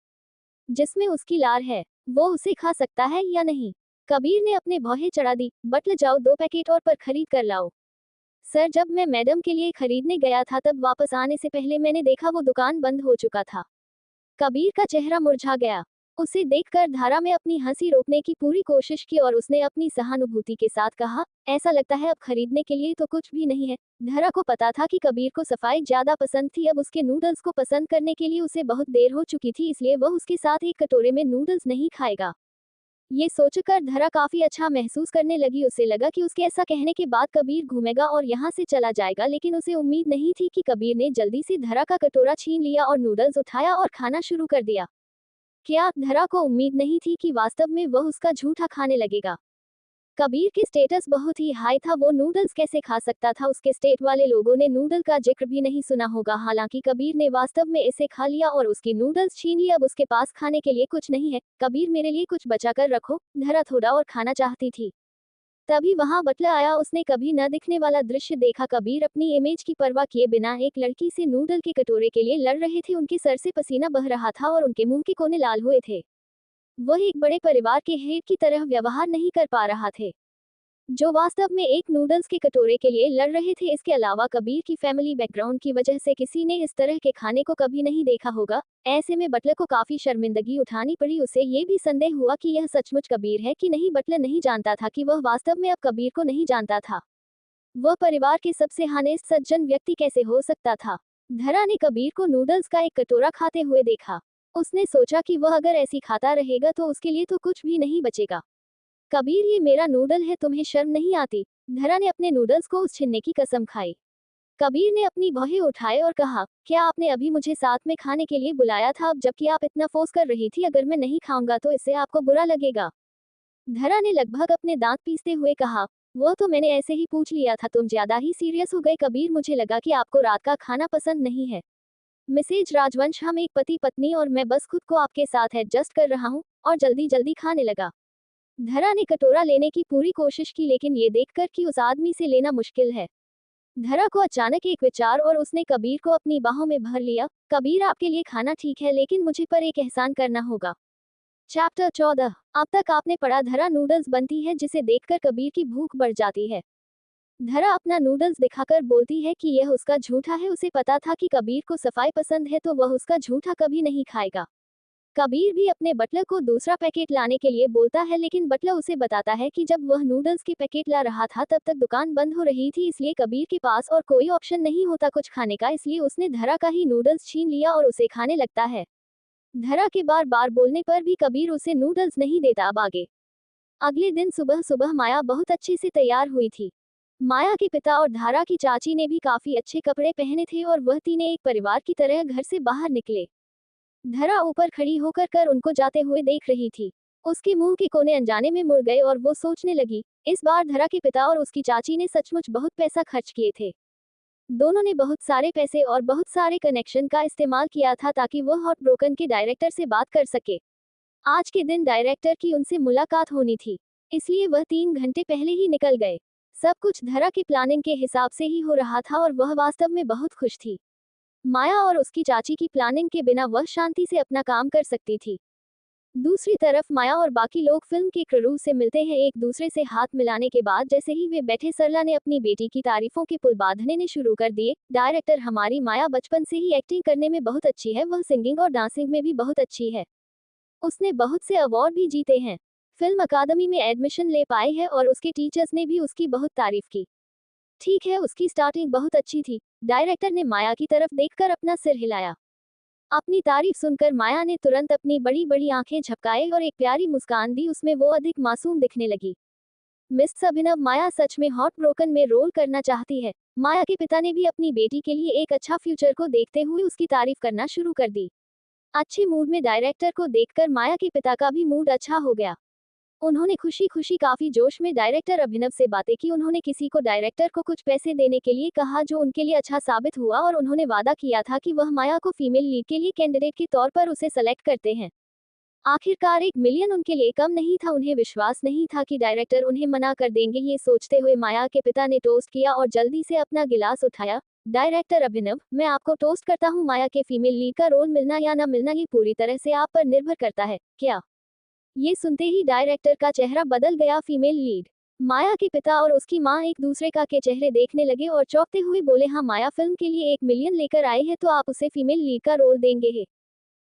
जिसमें उसकी लार है। वो उसे खा सकता है या नहीं? कबीर ने अपने भौहें चढ़ा दी। बटल जाओ, 2 पैकेट और पर खरीद कर लाओ। सर, जब मैं मैडम के लिए खरीदने गया था तब वापस आने से पहले मैंने देखा वो दुकान बंद हो चुका था। कबीर का चेहरा मुरझा गया। उसे देखकर धारा में अपनी हंसी रोकने की पूरी कोशिश की और उसने अपनी सहानुभूति के साथ कहा, ऐसा लगता है अब खरीदने के लिए तो कुछ भी नहीं है। धारा को पता था कि कबीर को सफाई ज्यादा पसंद थी। अब उसके नूडल्स को पसंद करने के लिए उसे बहुत देर हो चुकी थी, इसलिए वह उसके साथ एक कटोरे में नूडल्स नहीं खाएगा। ये सोचकर धरा काफी अच्छा महसूस करने लगी। उसे लगा कि उसके ऐसा कहने के बाद कबीर घूमेगा और यहाँ से चला जाएगा, लेकिन उसे उम्मीद नहीं थी कि कबीर ने जल्दी से धरा का कटोरा छीन लिया और नूडल्स उठाया और खाना शुरू कर दिया। क्या धरा को उम्मीद नहीं थी कि वास्तव में वह उसका झूठा खाने लगेगा? कबीर की स्टेटस बहुत ही हाई था, वो नूडल्स कैसे खा सकता था? उसके स्टेट वाले लोगों ने नूडल का जिक्र भी नहीं सुना होगा। हालांकि कबीर ने वास्तव में इसे खा लिया और उसकी नूडल्स छीन लिया। अब उसके पास खाने के लिए कुछ नहीं है। कबीर, मेरे लिए कुछ बचा कर रखो। धरा थोड़ा और खाना चाहती थी। तभी वहां बटलर आया। उसने कभी न दिखने वाला दृश्य देखा। कबीर अपनी इमेज की परवाह किए बिना एक लड़की से नूडल के कटोरे के लिए लड़ रहे थे। उनके सर से पसीना बह रहा था और उनके मुंह के कोने लाल हुए थे। वह एक बड़े परिवार के हेड की तरह व्यवहार नहीं कर पा रहा थे, जो वास्तव में एक नूडल्स के कटोरे के लिए लड़ रहे थे। इसके अलावा कबीर की फैमिली बैकग्राउंड की वजह से किसी ने इस तरह के खाने को कभी नहीं देखा होगा। ऐसे में बटलर को काफी शर्मिंदगी उठानी पड़ी। उसे ये भी संदेह हुआ कि यह सचमुच कबीर है कि नहीं। बटलर नहीं जानता था कि वह वास्तव में अब कबीर को नहीं जानता था। वह परिवार के सबसे हानेस्ट सज्जन व्यक्ति कैसे हो सकता था? धरा ने कबीर को नूडल्स का एक कटोरा खाते हुए देखा। उसने सोचा कि वह अगर ऐसी खाता रहेगा तो उसके लिए तो कुछ भी नहीं बचेगा। कबीर, ये मेरा नूडल है, तुम्हें शर्म नहीं आती? धरा ने अपने नूडल्स को उस छीनने की कसम खाई। कबीर ने अपनी भौहें उठाए और कहा, क्या आपने अभी मुझे साथ में खाने के लिए बुलाया था, अब जबकि आप इतना फोर्स कर रही थी, अगर मैं नहीं खाऊंगा तो इससे आपको बुरा लगेगा। धरा ने लगभग अपने दांत पीसते हुए कहा, वो तो मैंने ऐसे ही पूछ लिया था, तुम ज्यादा ही सीरियस हो गए कबीर, मुझे लगा कि आपको रात का खाना पसंद नहीं है। मिसेज राजवंश, हम एक पति पत्नी और मैं बस खुद को आपके साथ एडजस्ट कर रहा हूँ, और जल्दी जल्दी खाने लगा। धरा ने कटोरा लेने की पूरी कोशिश की, लेकिन ये देखकर कि उस आदमी से लेना मुश्किल है। धरा को अचानक एक विचार और उसने कबीर को अपनी बाहों में भर लिया। कबीर, आपके लिए खाना ठीक है, लेकिन मुझे पर एक एहसान करना होगा। चैप्टर 14। अब तक आपने पढ़ा। धरा नूडल्स बनती है, जिसे देखकर कबीर की भूख बढ़ जाती है। धरा अपना नूडल्स दिखाकर बोलती है कि यह उसका झूठा है। उसे पता था कि कबीर को सफाई पसंद है, तो वह उसका झूठा कभी नहीं खाएगा। कबीर भी अपने बटलर को दूसरा पैकेट लाने के लिए बोलता है, लेकिन बटलर उसे बताता है कि जब वह नूडल्स के पैकेट ला रहा था तब तक दुकान बंद हो रही थी, इसलिए कबीर के पास और कोई ऑप्शन नहीं होता कुछ खाने का, इसलिए उसने धरा का ही नूडल्स छीन लिया और उसे खाने लगता है। धरा के बार बार बोलने पर भी कबीर उसे नूडल्स नहीं देता। अब आगे। अगले दिन सुबह सुबह माया बहुत अच्छे से तैयार हुई थी। माया के पिता और धारा की चाची ने भी काफी अच्छे कपड़े पहने थे और वह तीनों एक परिवार की तरह घर से बाहर निकले। धरा ऊपर खड़ी होकर कर उनको जाते हुए देख रही थी। उसके मुंह के कोने अनजाने में मुड़ गए और वो सोचने लगी, इस बार धरा के पिता और उसकी चाची ने सचमुच बहुत पैसा खर्च किए थे। दोनों ने बहुत सारे पैसे और बहुत सारे कनेक्शन का इस्तेमाल किया था ताकि वो हॉट ब्रोकन के डायरेक्टर से बात कर सके। आज के दिन डायरेक्टर की उनसे मुलाकात होनी थी, इसलिए वह 3 घंटे पहले ही निकल गए। सब कुछ धरा की प्लानिंग के हिसाब से ही हो रहा था और वह वास्तव में बहुत खुश थी। माया और उसकी चाची की प्लानिंग के बिना वह शांति से अपना काम कर सकती थी। दूसरी तरफ माया और बाकी लोग फिल्म के क्रू से मिलते हैं। एक दूसरे से हाथ मिलाने के बाद जैसे ही वे बैठे, सरला ने अपनी बेटी की तारीफों के पुल बांधने ने शुरू कर दिए। डायरेक्टर, हमारी माया बचपन से ही एक्टिंग करने में बहुत अच्छी है, वह सिंगिंग और डांसिंग में भी बहुत अच्छी है। उसने बहुत से अवार्ड भी जीते हैं। फिल्म अकादमी में एडमिशन ले पाई है और उसके टीचर्स ने भी उसकी बहुत तारीफ की। ठीक है, उसकी स्टार्टिंग बहुत अच्छी थी। डायरेक्टर ने माया की तरफ देखकर अपना सिर हिलाया। अपनी तारीफ सुनकर माया ने तुरंत अपनी बड़ी बड़ी आंखें झपकाए और एक प्यारी मुस्कान दी, उसमें वो अधिक मासूम दिखने लगी। मिस अभिनव, माया सच में हॉट ब्रोकन में रोल करना चाहती है। माया के पिता ने भी अपनी बेटी के लिए एक अच्छा फ्यूचर को देखते हुए उसकी तारीफ करना शुरू कर दी। अच्छे मूड में डायरेक्टर को देखकर माया के पिता का भी मूड अच्छा हो गया। उन्होंने खुशी खुशी काफी जोश में डायरेक्टर अभिनव से बातें की। उन्होंने किसी को डायरेक्टर को कुछ पैसे देने के लिए कहा, जो उनके लिए अच्छा साबित हुआ, और उन्होंने वादा किया था कि वह माया को फीमेल लीड के लिए कैंडिडेट के तौर पर उसे सेलेक्ट करते हैं। आखिरकार 1 मिलियन उनके लिए कम नहीं था। उन्हें विश्वास नहीं था कि डायरेक्टर उन्हें मना कर देंगे। ये सोचते हुए माया के पिता ने टोस्ट किया और जल्दी से अपना गिलास उठाया। डायरेक्टर अभिनव, मैं आपको टोस्ट करता हूँ। माया के फीमेल लीड का रोल मिलना या न मिलना ये पूरी तरह से आप पर निर्भर करता है। क्या? ये सुनते ही डायरेक्टर का चेहरा बदल गया। Female lead. माया के पिता और उसकी मां एक दूसरे का के चेहरे देखने लगे और चौंकते हुए बोले, हाँ, माया फिल्म के लिए 1 मिलियन लेकर आए हैं, तो आप उसे फीमेल लीड का रोल देंगे है?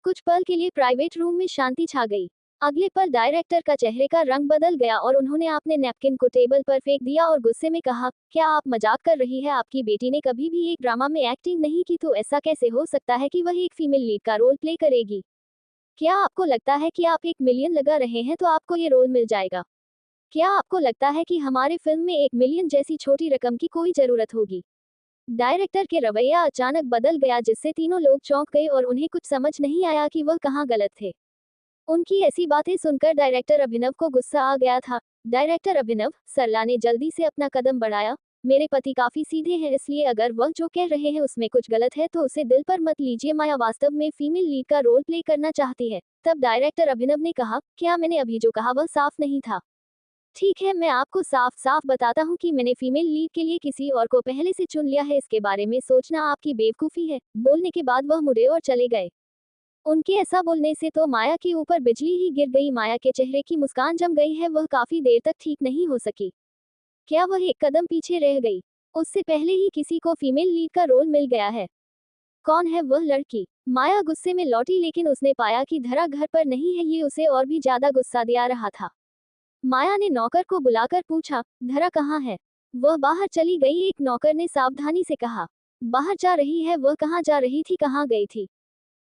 कुछ पल के लिए प्राइवेट रूम में शांति छा गई। अगले पल डायरेक्टर का चेहरे का रंग बदल गया और उन्होंने अपने नैपकिन को टेबल पर फेंक दिया और गुस्से में कहा, क्या आप मजाक कर रही है? आपकी बेटी ने कभी भी एक ड्रामा में एक्टिंग नहीं की, तो ऐसा कैसे हो सकता है कि वह एक फीमेल लीड का रोल प्ले करेगी? क्या आपको लगता है कि आप 1 मिलियन लगा रहे हैं तो आपको ये रोल मिल जाएगा? क्या आपको लगता है कि हमारे फिल्म में 1 मिलियन जैसी छोटी रकम की कोई जरूरत होगी? डायरेक्टर के रवैया अचानक बदल गया, जिससे तीनों लोग चौंक गए और उन्हें कुछ समझ नहीं आया कि वह कहाँ गलत थे। उनकी ऐसी बातें सुनकर डायरेक्टर अभिनव को गुस्सा आ गया था। डायरेक्टर अभिनव, सरला ने जल्दी से अपना कदम बढ़ाया। मेरे पति काफी सीधे हैं, इसलिए अगर वह जो कह रहे हैं उसमें कुछ गलत है तो उसे दिल पर मत लीजिए। माया वास्तव में फीमेल लीड का रोल प्ले करना चाहती है। तब डायरेक्टर अभिनव ने कहा, क्या मैंने अभी जो कहा वह साफ नहीं था? ठीक है, मैं आपको साफ साफ बताता हूँ कि मैंने फीमेल लीड के लिए किसी और को पहले से चुन लिया है। इसके बारे में सोचना आपकी बेवकूफ़ी है। बोलने के बाद वह मुड़े और चले गए। उनके ऐसा बोलने से तो माया के ऊपर बिजली ही गिर गई। माया के चेहरे की मुस्कान जम गई है। वह काफी देर तक ठीक नहीं हो सकी। क्या वह एक कदम पीछे रह गई? उससे पहले ही किसी को फीमेल लीड का रोल मिल गया है। कौन है वह लड़की? माया गुस्से में लौटी, लेकिन उसने पाया कि धरा घर पर नहीं है। ये उसे और भी ज्यादा गुस्सा दिला रहा था। माया ने नौकर को बुलाकर पूछा, धरा कहाँ है? वह बाहर चली गई, एक नौकर ने सावधानी से कहा। बाहर जा रही है? वह कहाँ जा रही थी, कहाँ गई थी?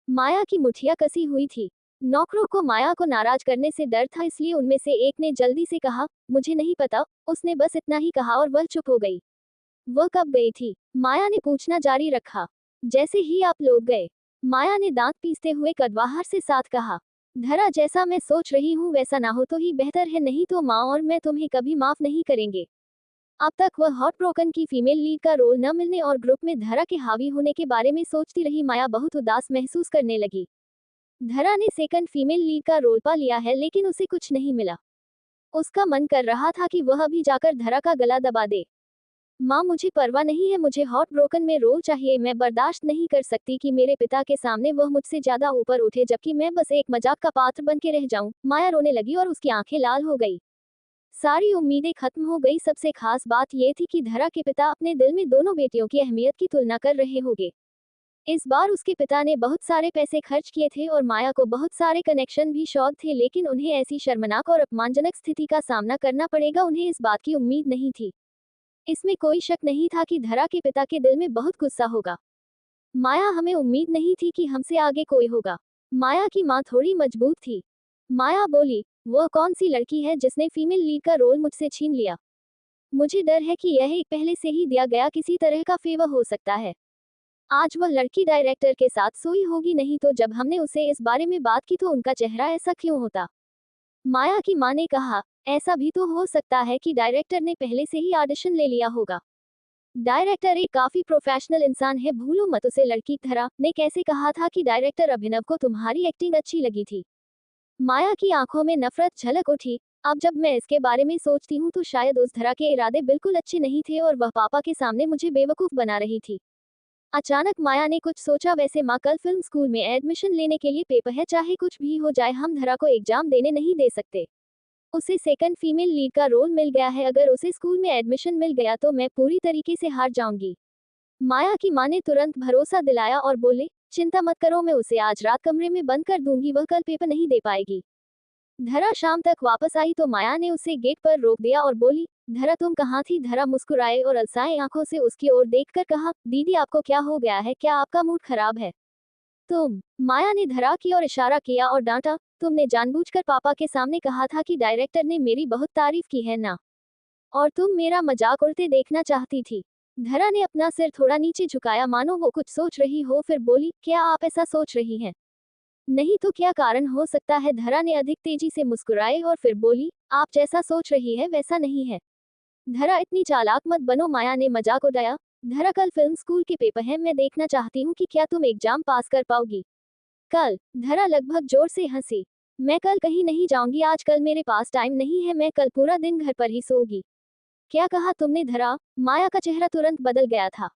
माया की मुठिया कसी हुई थी। नौकरों को माया को नाराज करने से डर था, इसलिए उनमें से एक ने जल्दी से कहा, मुझे नहीं पता। उसने बस इतना ही कहा और वह चुप हो गई। वह कब गई थी? माया ने पूछना जारी रखा। जैसे ही आप लोग गए, माया ने दांत पीसते हुए कड़वाहट से साथ कहा। धरा, जैसा मैं सोच रही हूँ वैसा ना हो तो ही बेहतर है, नहीं तो माँ और मैं तुम्हें कभी माफ नहीं करेंगे। अब तक वह हॉट ब्रोकन की फीमेल लीड का रोल न मिलने और ग्रुप में धरा के हावी होने के बारे में सोचती रही माया बहुत उदास महसूस करने लगी। धरा ने सेकंड फीमेल लीड का रोल पा लिया है लेकिन उसे कुछ नहीं मिला। उसका मन कर रहा था कि वह अभी जाकर धरा का गला दबा दे। माँ, मुझे परवाह नहीं है, मुझे हॉट ब्रोकन में रोल चाहिए। मैं बर्दाश्त नहीं कर सकती कि मेरे पिता के सामने वह मुझसे ज्यादा ऊपर उठे जबकि मैं बस एक मजाक का पात्र बन के रह जाऊं। माया रोने लगी और उसकी आंखें लाल हो गई। सारी उम्मीदें खत्म हो गई। सबसे खास बात यह थी कि धरा के पिता अपने दिल में दोनों बेटियों की अहमियत की तुलना कर रहे होंगे। इस बार उसके पिता ने बहुत सारे पैसे खर्च किए थे और माया को बहुत सारे कनेक्शन भी शौक थे, लेकिन उन्हें ऐसी शर्मनाक और अपमानजनक स्थिति का सामना करना पड़ेगा, उन्हें इस बात की उम्मीद नहीं थी। इसमें कोई शक नहीं था कि धरा के पिता के दिल में बहुत गुस्सा होगा। माया, हमें उम्मीद नहीं थी कि हमसे आगे कोई होगा। माया की माँ थोड़ी मजबूत थी। माया बोली, वह कौन सी लड़की है जिसने फीमेल लीड का रोल मुझसे छीन लिया? मुझे डर है कि यह एक पहले से ही दिया गया किसी तरह का फेवर हो सकता है। आज वह लड़की डायरेक्टर के साथ सोई होगी, नहीं तो जब हमने उसे इस बारे में बात की तो उनका चेहरा ऐसा क्यों होता? माया की मां ने कहा, ऐसा भी तो हो सकता है कि डायरेक्टर ने पहले से ही ऑडिशन ले लिया होगा। डायरेक्टर एक काफी प्रोफेशनल इंसान है, भूलो मत उसे। लड़की धरा ने कैसे कहा था कि डायरेक्टर अभिनव को तुम्हारी एक्टिंग अच्छी लगी थी? माया की आंखों में नफरत झलक उठी। अब जब मैं इसके बारे में सोचती हूँ तो शायद उस धरा के इरादे बिल्कुल अच्छे नहीं थे और वह पापा के सामने मुझे बेवकूफ बना रही थी। अचानक माया ने कुछ सोचा, वैसे माँ, कल फिल्म स्कूल में एडमिशन लेने के लिए पेपर है, चाहे कुछ भी हो जाए हम धरा को एग्जाम देने नहीं दे सकते। उसे सेकंड फीमेल लीड का रोल मिल गया है, अगर उसे स्कूल में एडमिशन मिल गया तो मैं पूरी तरीके से हार जाऊंगी। माया की माँ ने तुरंत भरोसा दिलाया और बोले, चिंता मत करो, मैं उसे आज रात कमरे में बंद कर दूंगी, वह कल पेपर नहीं दे पाएगी। धरा शाम तक वापस आई तो माया ने उसे गेट पर रोक दिया और बोली, धरा तुम कहाँ थी? धरा मुस्कुराए और अलसाए आंखों से उसकी ओर देखकर कहा, दीदी आपको क्या हो गया है? क्या आपका मूड खराब है? तुम? माया ने धरा की ओर इशारा किया और डांटा, तुमने जानबूझकर पापा के सामने कहा था कि डायरेक्टर ने मेरी बहुत तारीफ की है ना? और तुम मेरा मजाक उड़ते देखना चाहती थी। धरा ने अपना सिर थोड़ा नीचे झुकाया मानो वो कुछ सोच रही हो, फिर बोली, क्या आप ऐसा सोच रही हैं? नहीं तो क्या कारण हो सकता है? धरा ने अधिक तेजी से मुस्कुराए और फिर बोली, आप जैसा सोच रही है वैसा नहीं है। धरा, इतनी चालाक मत बनो, माया ने मजाक उड़ाया। धरा, कल फिल्म स्कूल के पेपर हैं, मैं देखना चाहती हूँ कि क्या तुम एग्जाम पास कर पाओगी। कल? धरा लगभग जोर से हंसी। मैं कल कहीं नहीं जाऊंगी, आज कल मेरे पास टाइम नहीं है, मैं कल पूरा दिन घर पर ही सोऊंगी। क्या कहा तुमने धरा? माया का चेहरा तुरंत बदल गया था।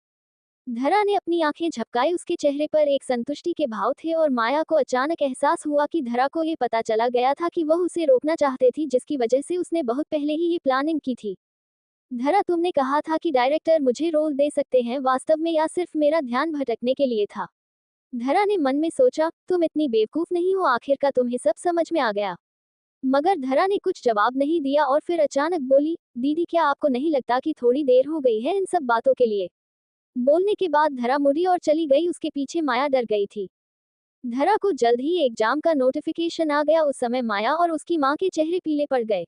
धरा ने अपनी आंखें झपकाई, उसके चेहरे पर एक संतुष्टि के भाव थे और माया को अचानक एहसास हुआ कि धरा को ये पता चला गया था कि वह उसे रोकना चाहते थी, जिसकी वजह से उसने बहुत पहले ही ये प्लानिंग की थी। धरा, तुमने कहा था कि डायरेक्टर मुझे रोल दे सकते हैं, वास्तव में या सिर्फ मेरा ध्यान भटकने के लिए था? धरा ने मन में सोचा, तुम इतनी बेवकूफ नहीं हो, आखिरकार तुम्हें सब समझ में आ गया। मगर धरा ने कुछ जवाब नहीं दिया और फिर अचानक बोली, दीदी क्या आपको नहीं लगता कि थोड़ी देर हो गई है इन सब बातों के लिए? बोलने के बाद धरा मुड़ी और चली गई, उसके पीछे माया डर गई थी। धरा को जल्द ही एग्जाम का नोटिफिकेशन आ गया। उस समय माया और उसकी मां के चेहरे पीले पड़ गए।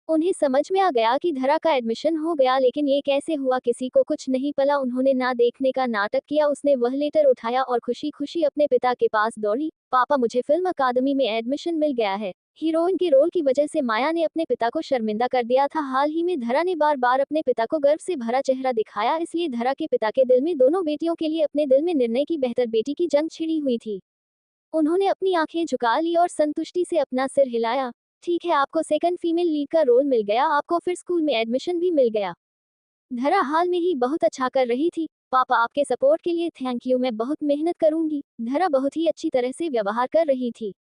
उन्हें समझ में आ गया कि धरा का एडमिशन हो गया, लेकिन ये कैसे हुआ किसी को कुछ नहीं पता। उन्होंने ना देखने का नाटक किया। उसने वह लेटर उठाया और खुशी खुशी अपने पिता के पास दौड़ी। पापा, मुझे फिल्म अकादमी में एडमिशन मिल गया है। हीरोइन के रोल की वजह से माया ने अपने पिता को शर्मिंदा कर दिया था। हाल ही में धरा ने बार बार अपने पिता को गर्व से भरा चेहरा दिखाया, इसलिए धरा के पिता के दिल में दोनों बेटियों के लिए अपने दिल में निर्णय की बेहतर बेटी की जंग छिड़ी हुई थी। उन्होंने अपनी आंखें झुका ली और संतुष्टि से अपना सिर हिलाया। ठीक है, आपको सेकंड फीमेल लीड का रोल मिल गया, आपको फिर स्कूल में एडमिशन भी मिल गया। धरा हाल में ही बहुत अच्छा कर रही थी। पापा, आपके सपोर्ट के लिए थैंक यू, मैं बहुत मेहनत करूंगी। धरा बहुत ही अच्छी तरह से व्यवहार कर रही थी।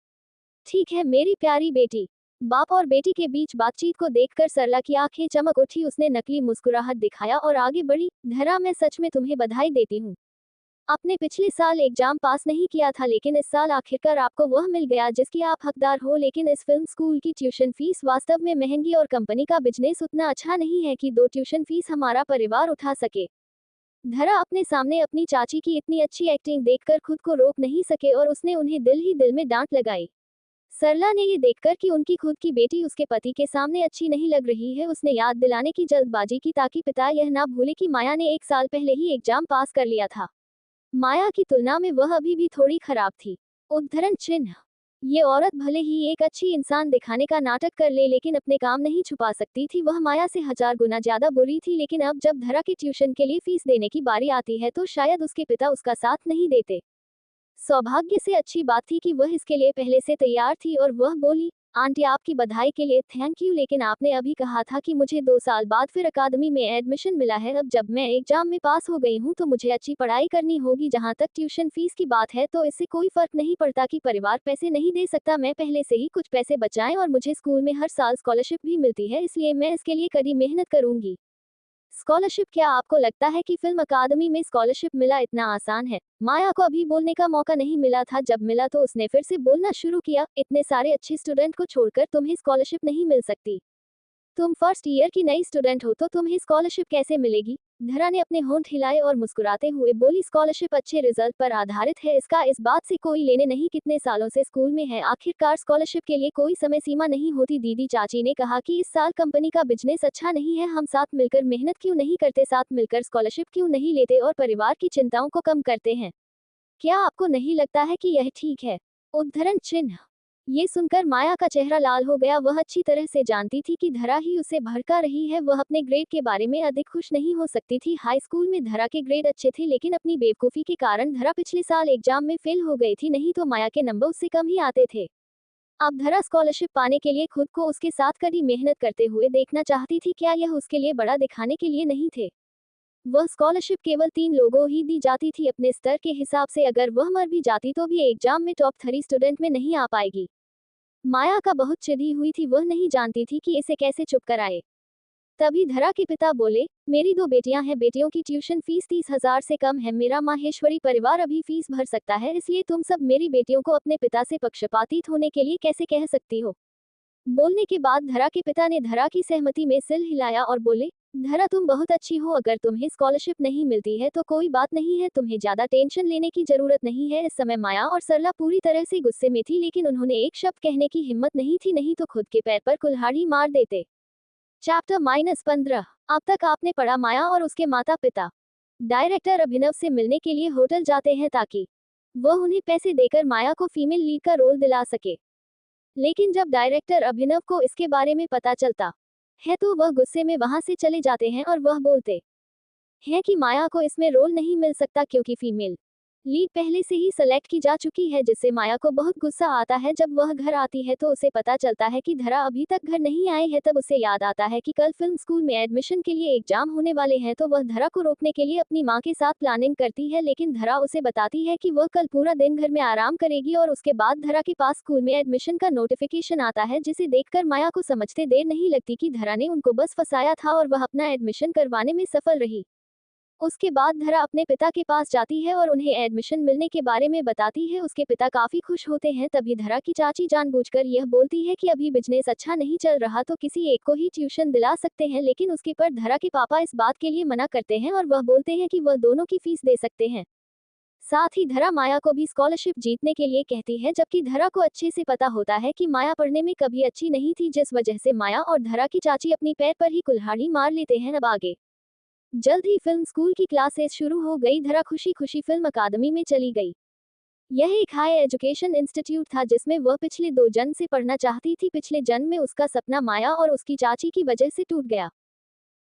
ठीक है मेरी प्यारी बेटी। बाप और बेटी के बीच बातचीत को देखकर सरला की आंखें चमक उठी। उसने नकली मुस्कुराहट दिखाया और आगे बढ़ी। धरा, मैं सच में तुम्हें बधाई देती हूँ। आपने पिछले साल एग्जाम पास नहीं किया था, लेकिन इस साल आखिरकार आपको वह मिल गया जिसकी आप हकदार हो। लेकिन इस फिल्म स्कूल की ट्यूशन फीस वास्तव में महंगी और कंपनी का बिजनेस उतना अच्छा नहीं है कि 2 ट्यूशन फीस हमारा परिवार उठा सके। धरा अपने सामने अपनी चाची की इतनी अच्छी एक्टिंग देखकर खुद को रोक नहीं सके और उसने उन्हें दिल ही दिल में डांट लगाई। सरला ने ये देखकर कि उनकी खुद की बेटी उसके पति के सामने अच्छी नहीं लग रही है, उसने याद दिलाने की जल्दबाजी की ताकि पिता यह ना भूले कि माया ने 1 साल पहले ही एग्जाम पास कर लिया था। माया की तुलना में वह अभी भी थोड़ी खराब थी। उद्धरण चिन्ह। ये औरत भले ही एक अच्छी इंसान दिखाने का नाटक कर ले लेकिन अपने काम नहीं छुपा सकती थी। वह माया से 1000 गुना ज्यादा बुरी थी, लेकिन अब जब धरा के ट्यूशन के लिए फीस देने की बारी आती है तो शायद उसके पिता उसका साथ नहीं देते। सौभाग्य से अच्छी बात थी कि वह इसके लिए पहले से तैयार थी और वह बोली, आंटी आपकी बधाई के लिए थैंक यू, लेकिन आपने अभी कहा था कि मुझे 2 साल बाद फिर अकादमी में एडमिशन मिला है। अब जब मैं एग्जाम में पास हो गई हूँ तो मुझे अच्छी पढ़ाई करनी होगी। जहाँ तक ट्यूशन फीस की बात है तो इससे कोई फर्क नहीं पड़ता कि परिवार पैसे नहीं दे सकता। मैं पहले से ही कुछ पैसे बचाए और मुझे स्कूल में हर साल स्कॉलरशिप भी मिलती है, इसलिए मैं इसके लिए कड़ी मेहनत करूंगी। स्कॉलरशिप? क्या आपको लगता है कि फिल्म अकादमी में स्कॉलरशिप मिला इतना आसान है? माया को अभी बोलने का मौका नहीं मिला था। जब मिला तो उसने फिर से बोलना शुरू किया, इतने सारे अच्छे स्टूडेंट को छोड़कर तुम्हें स्कॉलरशिप नहीं मिल सकती। तुम फर्स्ट ईयर की नई स्टूडेंट हो तो तुम्हें स्कॉलरशिप कैसे मिलेगी? धरा ने अपने होंठ हिलाए और मुस्कुराते हुए बोली, स्कॉलरशिप अच्छे रिजल्ट पर आधारित है, इसका इस बात से कोई लेने नहीं कितने सालों से स्कूल में है। आखिरकार स्कॉलरशिप के लिए कोई समय सीमा नहीं होती। दीदी चाची ने कहा कि इस साल कंपनी का बिजनेस अच्छा नहीं है, हम साथ मिलकर मेहनत क्यों नहीं करते, साथ मिलकर स्कॉलरशिप क्यों नहीं लेते और परिवार की चिंताओं को कम करते हैं। क्या आपको नहीं लगता है कि यह ठीक है? उद्धरण चिन्ह। ये सुनकर माया का चेहरा लाल हो गया। वह अच्छी तरह से जानती थी कि धरा ही उसे भड़का रही है। वह अपने ग्रेड के बारे में अधिक खुश नहीं हो सकती थी। हाई स्कूल में धरा के ग्रेड अच्छे थे, लेकिन अपनी बेवकूफ़ी के कारण धरा पिछले साल एग्जाम में फेल हो गई थी, नहीं तो माया के नंबर उससे कम ही आते थे। अब धरा स्कॉलरशिप पाने के लिए खुद को उसके साथ कड़ी मेहनत करते हुए देखना चाहती थी। क्या यह उसके लिए बड़ा दिखाने के लिए नहीं थे? वह स्कॉलरशिप केवल 3 लोगों ही दी जाती थी अपने स्तर के हिसाब से। अगर वह मर भी जाती तो भी एग्जाम में टॉप 3 स्टूडेंट में नहीं आ पाएगी। माया का बहुत चिढ़ी हुई थी। वह नहीं जानती थी कि इसे कैसे चुप कराए। तभी धरा के पिता बोले, मेरी 2 बेटियां हैं, बेटियों की ट्यूशन फीस 30,000 से कम है। मेरा माहेश्वरी परिवार अभी फीस भर सकता है, इसलिए तुम सब मेरी बेटियों को अपने पिता से पक्षपातित होने के लिए कैसे कह सकती हो? बोलने के बाद धरा के पिता ने धरा की सहमति में सिर हिलाया और बोले, धरा तुम बहुत अच्छी हो, अगर तुम्हें स्कॉलरशिप नहीं मिलती है तो कोई बात नहीं है, तुम्हें ज्यादा टेंशन लेने की जरूरत नहीं है। इस समय माया और सरला पूरी तरह से गुस्से में थी, लेकिन उन्होंने एक शब्द कहने की हिम्मत नहीं थी, नहीं तो खुद के पैर पर कुल्हाड़ी मार देते। चैप्टर -15। अब तक आपने पढ़ा, माया और उसके माता पिता डायरेक्टर अभिनव से मिलने के लिए होटल जाते हैं ताकि वह उन्हें पैसे देकर माया को फीमेल लीड का रोल दिला सके। लेकिन जब डायरेक्टर अभिनव को इसके बारे में पता चलता है तो वह गुस्से में वहां से चले जाते हैं और वह बोलते हैं कि माया को इसमें रोल नहीं मिल सकता क्योंकि फीमेल लीड पहले से ही सेलेक्ट की जा चुकी है, जिससे माया को बहुत गुस्सा आता है। जब वह घर आती है तो उसे पता चलता है कि धरा अभी तक घर नहीं आए हैं। तब उसे याद आता है कि कल फिल्म स्कूल में एडमिशन के लिए एग्जाम होने वाले हैं, तो वह धरा को रोकने के लिए अपनी माँ के साथ प्लानिंग करती है, लेकिन धरा उसे बताती है कि वह कल पूरा दिन घर में आराम करेगी और उसके बाद धरा के पास स्कूल में एडमिशन का नोटिफिकेशन आता है, जिसे देखकर माया को समझते देर नहीं लगती कि धरा ने उनको बस फंसाया था और वह अपना एडमिशन करवाने में सफल रही। उसके बाद धरा अपने पिता के पास जाती है और उन्हें एडमिशन मिलने के बारे में बताती है। उसके पिता काफी खुश होते हैं। तभी धरा की चाची जानबूझकर यह बोलती है कि अभी बिजनेस अच्छा नहीं चल रहा तो किसी एक को ही ट्यूशन दिला सकते हैं, लेकिन उसके पर धरा के पापा इस बात के लिए मना करते हैं और वह बोलते हैं कि वह दोनों की फीस दे सकते हैं। साथ ही धरा माया को भी स्कॉलरशिप जीतने के लिए कहती है, जबकि धरा को अच्छे से पता होता है कि माया पढ़ने में कभी अच्छी नहीं थी, जिस वजह से माया और धरा की चाची अपनी पैर पर ही कुल्हाड़ी मार लेते हैं। अब आगे जल्द ही फिल्म स्कूल की क्लासेस शुरू हो गई। धरा खुशी खुशी फिल्म अकादमी में चली गई। यह एक हाई एजुकेशन इंस्टीट्यूट था जिसमें वह पिछले 2 जन्म से पढ़ना चाहती थी। पिछले जन्म में उसका सपना माया और उसकी चाची की वजह से टूट गया।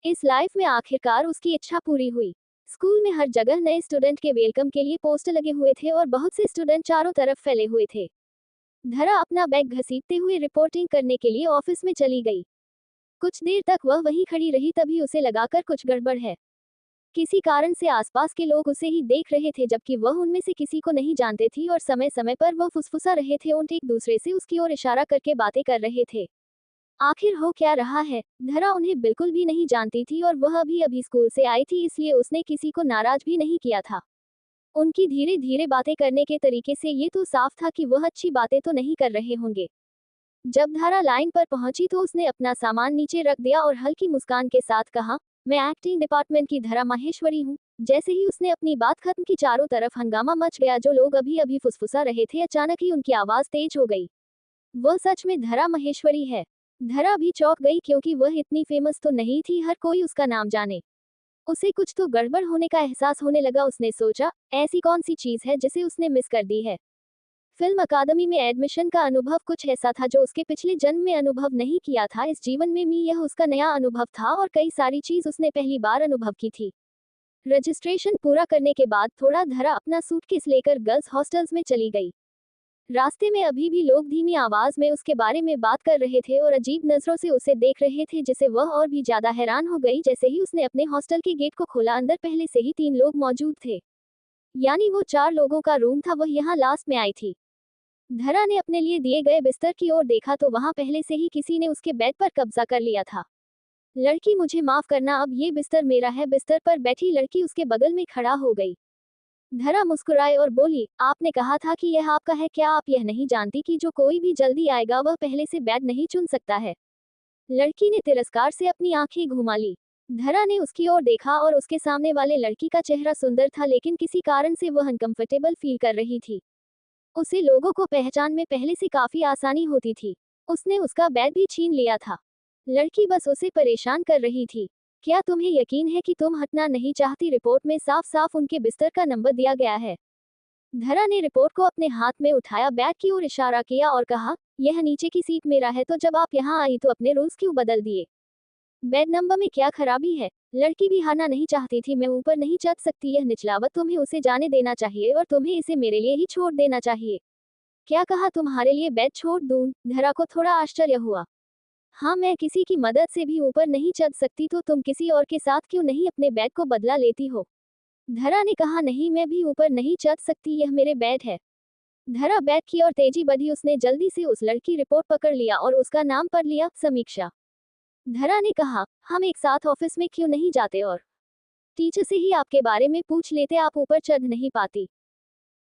इस लाइफ में आखिरकार उसकी इच्छा पूरी हुई। स्कूल में हर जगह नए स्टूडेंट के वेलकम के लिए पोस्टर लगे हुए थे और बहुत से स्टूडेंट चारों तरफ फैले हुए थे। धरा अपना बैग घसीटते हुए रिपोर्टिंग करने के लिए ऑफिस में चली गई। कुछ देर तक वह वहीं खड़ी रही, तभी उसे लगाकर कुछ गड़बड़ है। किसी कारण से आसपास के लोग उसे ही देख रहे थे, जबकि वह उनमें से किसी को नहीं जानती थी और समय समय पर वह फुसफुसा रहे थे और एक दूसरे से उसकी ओर इशारा करके बातें कर रहे थे। आखिर हो क्या रहा है? धरा उन्हें बिल्कुल भी नहीं जानती थी और वह अभी अभी स्कूल से आई थी, इसलिए उसने किसी को नाराज भी नहीं किया था। उनकी धीरे धीरे बातें करने के तरीके से ये तो साफ था कि वह अच्छी बातें तो नहीं कर रहे होंगे। जब धारा लाइन पर पहुंची तो उसने अपना सामान नीचे रख दिया और हल्की मुस्कान के साथ कहा, मैं एक्टिंग डिपार्टमेंट की धरा माहेश्वरी हूँ। जैसे ही उसने अपनी बात खत्म की, चारों तरफ हंगामा मच गया। जो लोग अभी अभी फुसफुसा रहे थे, अचानक ही उनकी आवाज तेज हो गई। वह सच में धरा महेश्वरी है। धरा भी चौंक गई क्योंकि वह इतनी फेमस तो नहीं थी हर कोई उसका नाम जाने। उसे कुछ तो गड़बड़ होने का एहसास होने लगा। उसने सोचा, ऐसी कौन सी चीज है जिसे उसने मिस कर दी है। फिल्म अकादमी में एडमिशन का अनुभव कुछ ऐसा था जो उसके पिछले जन्म में अनुभव नहीं किया था। इस जीवन में भी यह उसका नया अनुभव था और कई सारी चीज उसने पहली बार अनुभव की थी। रजिस्ट्रेशन पूरा करने के बाद थोड़ा धरा अपना सूटकेस लेकर गर्ल्स हॉस्टल्स में चली गई। रास्ते में अभी भी लोग धीमी आवाज में उसके बारे में बात कर रहे थे और अजीब नजरों से उसे देख रहे थे, जिससे वह और भी ज्यादा हैरान हो गई। जैसे ही उसने अपने हॉस्टल के गेट को खोला, अंदर पहले से ही 3 लोग मौजूद थे। यानी वो 4 लोगों का रूम था। वह यहाँ लास्ट में आई थी। धरा ने अपने लिए दिए गए बिस्तर की ओर देखा तो वहां पहले से ही किसी ने उसके बेड पर कब्जा कर लिया था। लड़की, मुझे माफ करना, अब ये बिस्तर मेरा है। बिस्तर पर बैठी लड़की उसके बगल में खड़ा हो गई। धरा मुस्कुराए और बोली, आपने कहा था कि यह आपका है। क्या आप यह नहीं जानती कि जो कोई भी जल्दी आएगा वह पहले से बेड नहीं चुन सकता है। लड़की ने तिरस्कार से अपनी आंखें घुमा ली। धरा ने उसकी ओर देखा और उसके सामने वाले लड़की का चेहरा सुंदर था, लेकिन किसी कारण से वह अनकंफर्टेबल फील कर रही थी। उसे लोगों को पहचान में पहले से काफी आसानी होती थी। उसने उसका बैग भी छीन लिया था। लड़की बस उसे परेशान कर रही थी। क्या तुम्हें यकीन है कि तुम हटना नहीं चाहती? रिपोर्ट में साफ साफ उनके बिस्तर का नंबर दिया गया है। धरा ने रिपोर्ट को अपने हाथ में उठाया, बैग की ओर इशारा किया और कहा, यह नीचे की सीट मेरा है, तो जब आप यहाँ आई तो अपने रूल्स क्यों बदल दिए? बेड नंबर में क्या खराबी है? लड़की भी हारना नहीं चाहती थी। मैं ऊपर नहीं चढ़ सकती, यह निचलावत तुम्हें उसे जाने देना चाहिए और तुम्हें इसे मेरे लिए ही छोड़ देना चाहिए। क्या कहा? तुम्हारे लिए बेड छोड़ दूं? धरा को थोड़ा आश्चर्य हुआ। हाँ, मैं किसी की मदद से भी ऊपर नहीं चढ़ सकती, तो तुम किसी और के साथ क्यों नहीं अपने बेड को बदला लेती हो? धरा ने कहा, नहीं, मैं भी ऊपर नहीं चढ़ सकती, यह मेरे बेड है। धरा बेड की ओर तेजी बढ़ी। उसने जल्दी से उस लड़की रिपोर्ट पकड़ लिया और उसका नाम पढ़ लिया, समीक्षा। धरा ने कहा, हम एक साथ ऑफिस में क्यों नहीं जाते और टीचर से ही आपके बारे में पूछ लेते? आप ऊपर चढ़ नहीं पाती।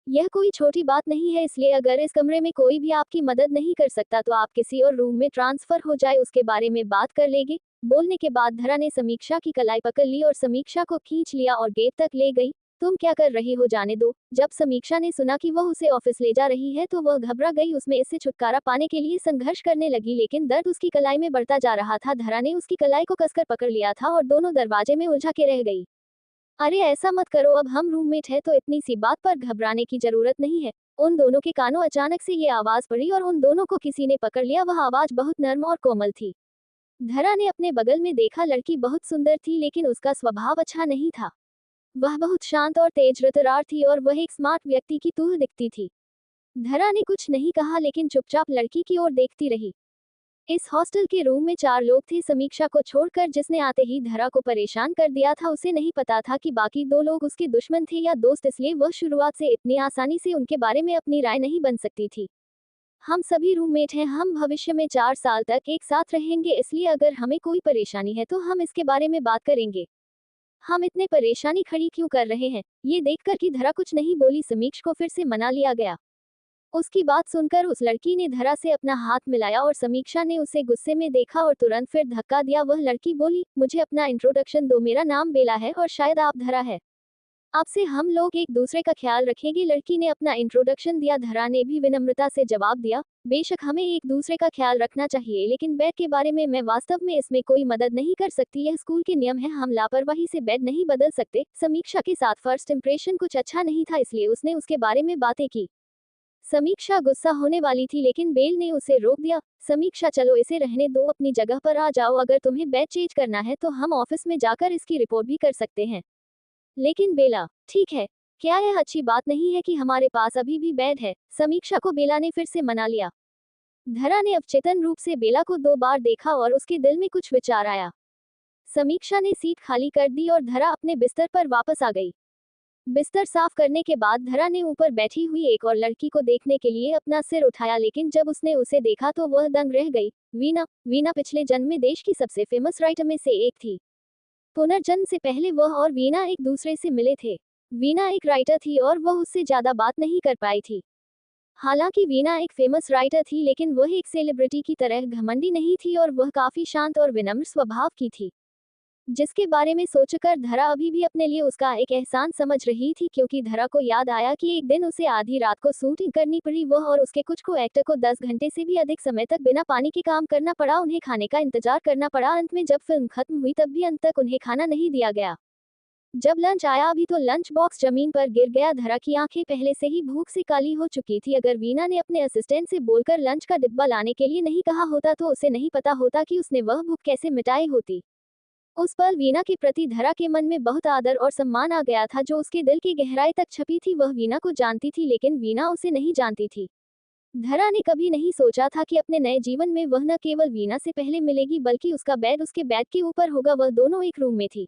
यह कोई छोटी बात नहीं है, इसलिए अगर इस कमरे में कोई भी आपकी मदद नहीं कर सकता तो आप किसी और रूम में ट्रांसफर हो जाए, उसके बारे में बात कर लेंगे। बोलने के बाद धरा ने समीक्षा की कलाई पकड़ ली और समीक्षा को खींच लिया और गेट तक ले गई। तुम क्या कर रही हो? जाने दो। जब समीक्षा ने सुना कि वह उसे ऑफिस ले जा रही है तो वह घबरा गई। उसमें इससे छुटकारा पाने के लिए संघर्ष करने लगी, लेकिन दर्द उसकी कलाई में बढ़ता जा रहा था। धरा ने उसकी कलाई को कसकर पकड़ लिया था और दोनों दरवाजे में उलझा के रह गई। अरे ऐसा मत करो, अब हम रूममेट है तो इतनी सी बात पर घबराने की जरूरत नहीं है। उन दोनों के कानों अचानक से ये आवाज पड़ी और उन दोनों को किसी ने पकड़ लिया। वह आवाज बहुत नर्म और कोमल थी। धरा ने अपने बगल में देखा। लड़की बहुत सुंदर थी, लेकिन उसका स्वभाव अच्छा नहीं था। वह बहुत शांत और तेज रफ्तार थी और वह एक स्मार्ट व्यक्ति की तरह दिखती थी। धरा ने कुछ नहीं कहा, लेकिन चुपचाप लड़की की ओर देखती रही। इस हॉस्टल के रूम में 4 लोग थे, समीक्षा को छोड़कर, जिसने आते ही धरा को परेशान कर दिया था। उसे नहीं पता था कि बाकी 2 लोग उसके दुश्मन थे या दोस्त, इसलिए वह शुरुआत से इतनी आसानी से उनके बारे में अपनी राय नहीं बन सकती थी। हम सभी रूममेट हैं, हम भविष्य में 4 साल तक एक साथ रहेंगे, इसलिए अगर हमें कोई परेशानी है तो हम इसके बारे में बात करेंगे। हम इतने परेशानी खड़ी क्यों कर रहे हैं? ये देखकर कि धरा कुछ नहीं बोली, समीक्षा को फिर से मना लिया गया। उसकी बात सुनकर उस लड़की ने धरा से अपना हाथ मिलाया और समीक्षा ने उसे गुस्से में देखा और तुरंत फिर धक्का दिया। वह लड़की बोली, मुझे अपना इंट्रोडक्शन दो, मेरा नाम बेला है और शायद आप धरा है। आपसे हम लोग एक दूसरे का ख्याल रखेंगे। लड़की ने अपना इंट्रोडक्शन दिया। धरा ने भी विनम्रता से जवाब दिया, बेशक हमें एक दूसरे का ख्याल रखना चाहिए, लेकिन बेड के बारे में मैं वास्तव में इसमें कोई मदद नहीं कर सकती। यह स्कूल के नियम है, हम लापरवाही से बेड नहीं बदल सकते। समीक्षा के साथ फर्स्ट इंप्रेशन कुछ अच्छा नहीं था, इसलिए उसने उसके बारे में बातें की। समीक्षा गुस्सा होने वाली थी, लेकिन बेल ने उसे रोक दिया। समीक्षा, चलो इसे रहने दो, अपनी जगह पर आ जाओ। अगर तुम्हें बेड चेंज करना है तो हम ऑफिस में जाकर इसकी रिपोर्ट भी कर सकते हैं। लेकिन बेला, ठीक है, क्या यह अच्छी बात नहीं है कि हमारे पास अभी भी बेड है? समीक्षा को बेला ने फिर से मना लिया। धरा ने अवचेतन रूप से बेला को 2 बार देखा और उसके दिल में कुछ विचार आया। समीक्षा ने सीट खाली कर दी और धरा अपने बिस्तर पर वापस आ गई। बिस्तर साफ करने के बाद धरा ने ऊपर बैठी हुई एक और लड़की को देखने के लिए अपना सिर उठाया, लेकिन जब उसने उसे देखा तो वह दंग रह गई। वीना। वीना पिछले जन्म में देश की सबसे फेमस राइटर में से एक थी। पुनर्जन्म से पहले वह और वीना एक दूसरे से मिले थे। वीना एक राइटर थी और वह उससे ज्यादा बात नहीं कर पाई थी। हालांकि वीना एक फेमस राइटर थी, लेकिन वह एक सेलिब्रिटी की तरह घमंडी नहीं थी और वह काफी शांत और विनम्र स्वभाव की थी। जिसके बारे में सोचकर धरा अभी भी अपने लिए उसका एक एहसान समझ रही थी, क्योंकि धरा को याद आया कि एक दिन उसे आधी रात को शूटिंग करनी पड़ी। वह और उसके कुछ को एक्टर को 10 घंटे से भी अधिक समय तक बिना पानी के काम करना पड़ा। उन्हें खाने का इंतजार करना पड़ा। अंत में जब फिल्म खत्म हुई तब भी अंत तक उन्हें खाना नहीं दिया गया। जब लंच आया अभी तो लंच बॉक्स जमीन पर गिर गया। धरा की आंखें पहले से ही भूख से काली हो चुकी थी। अगर वीना ने अपने असिस्टेंट से बोलकर लंच का डिब्बा लाने के लिए नहीं कहा होता तो उसे नहीं पता होता कि उसने वह भूख कैसे मिटाई होती। उस पल वीना के प्रति धरा के मन में बहुत आदर और सम्मान आ गया था, जो उसके दिल की गहराई तक छपी थी। वह वीना को जानती थी, लेकिन वीना उसे नहीं जानती थी। धरा ने कभी नहीं सोचा था कि अपने नए जीवन में वह न केवल वीना से पहले मिलेगी, बल्कि उसका बेड उसके बेड के ऊपर होगा। वह दोनों एक रूम में थी।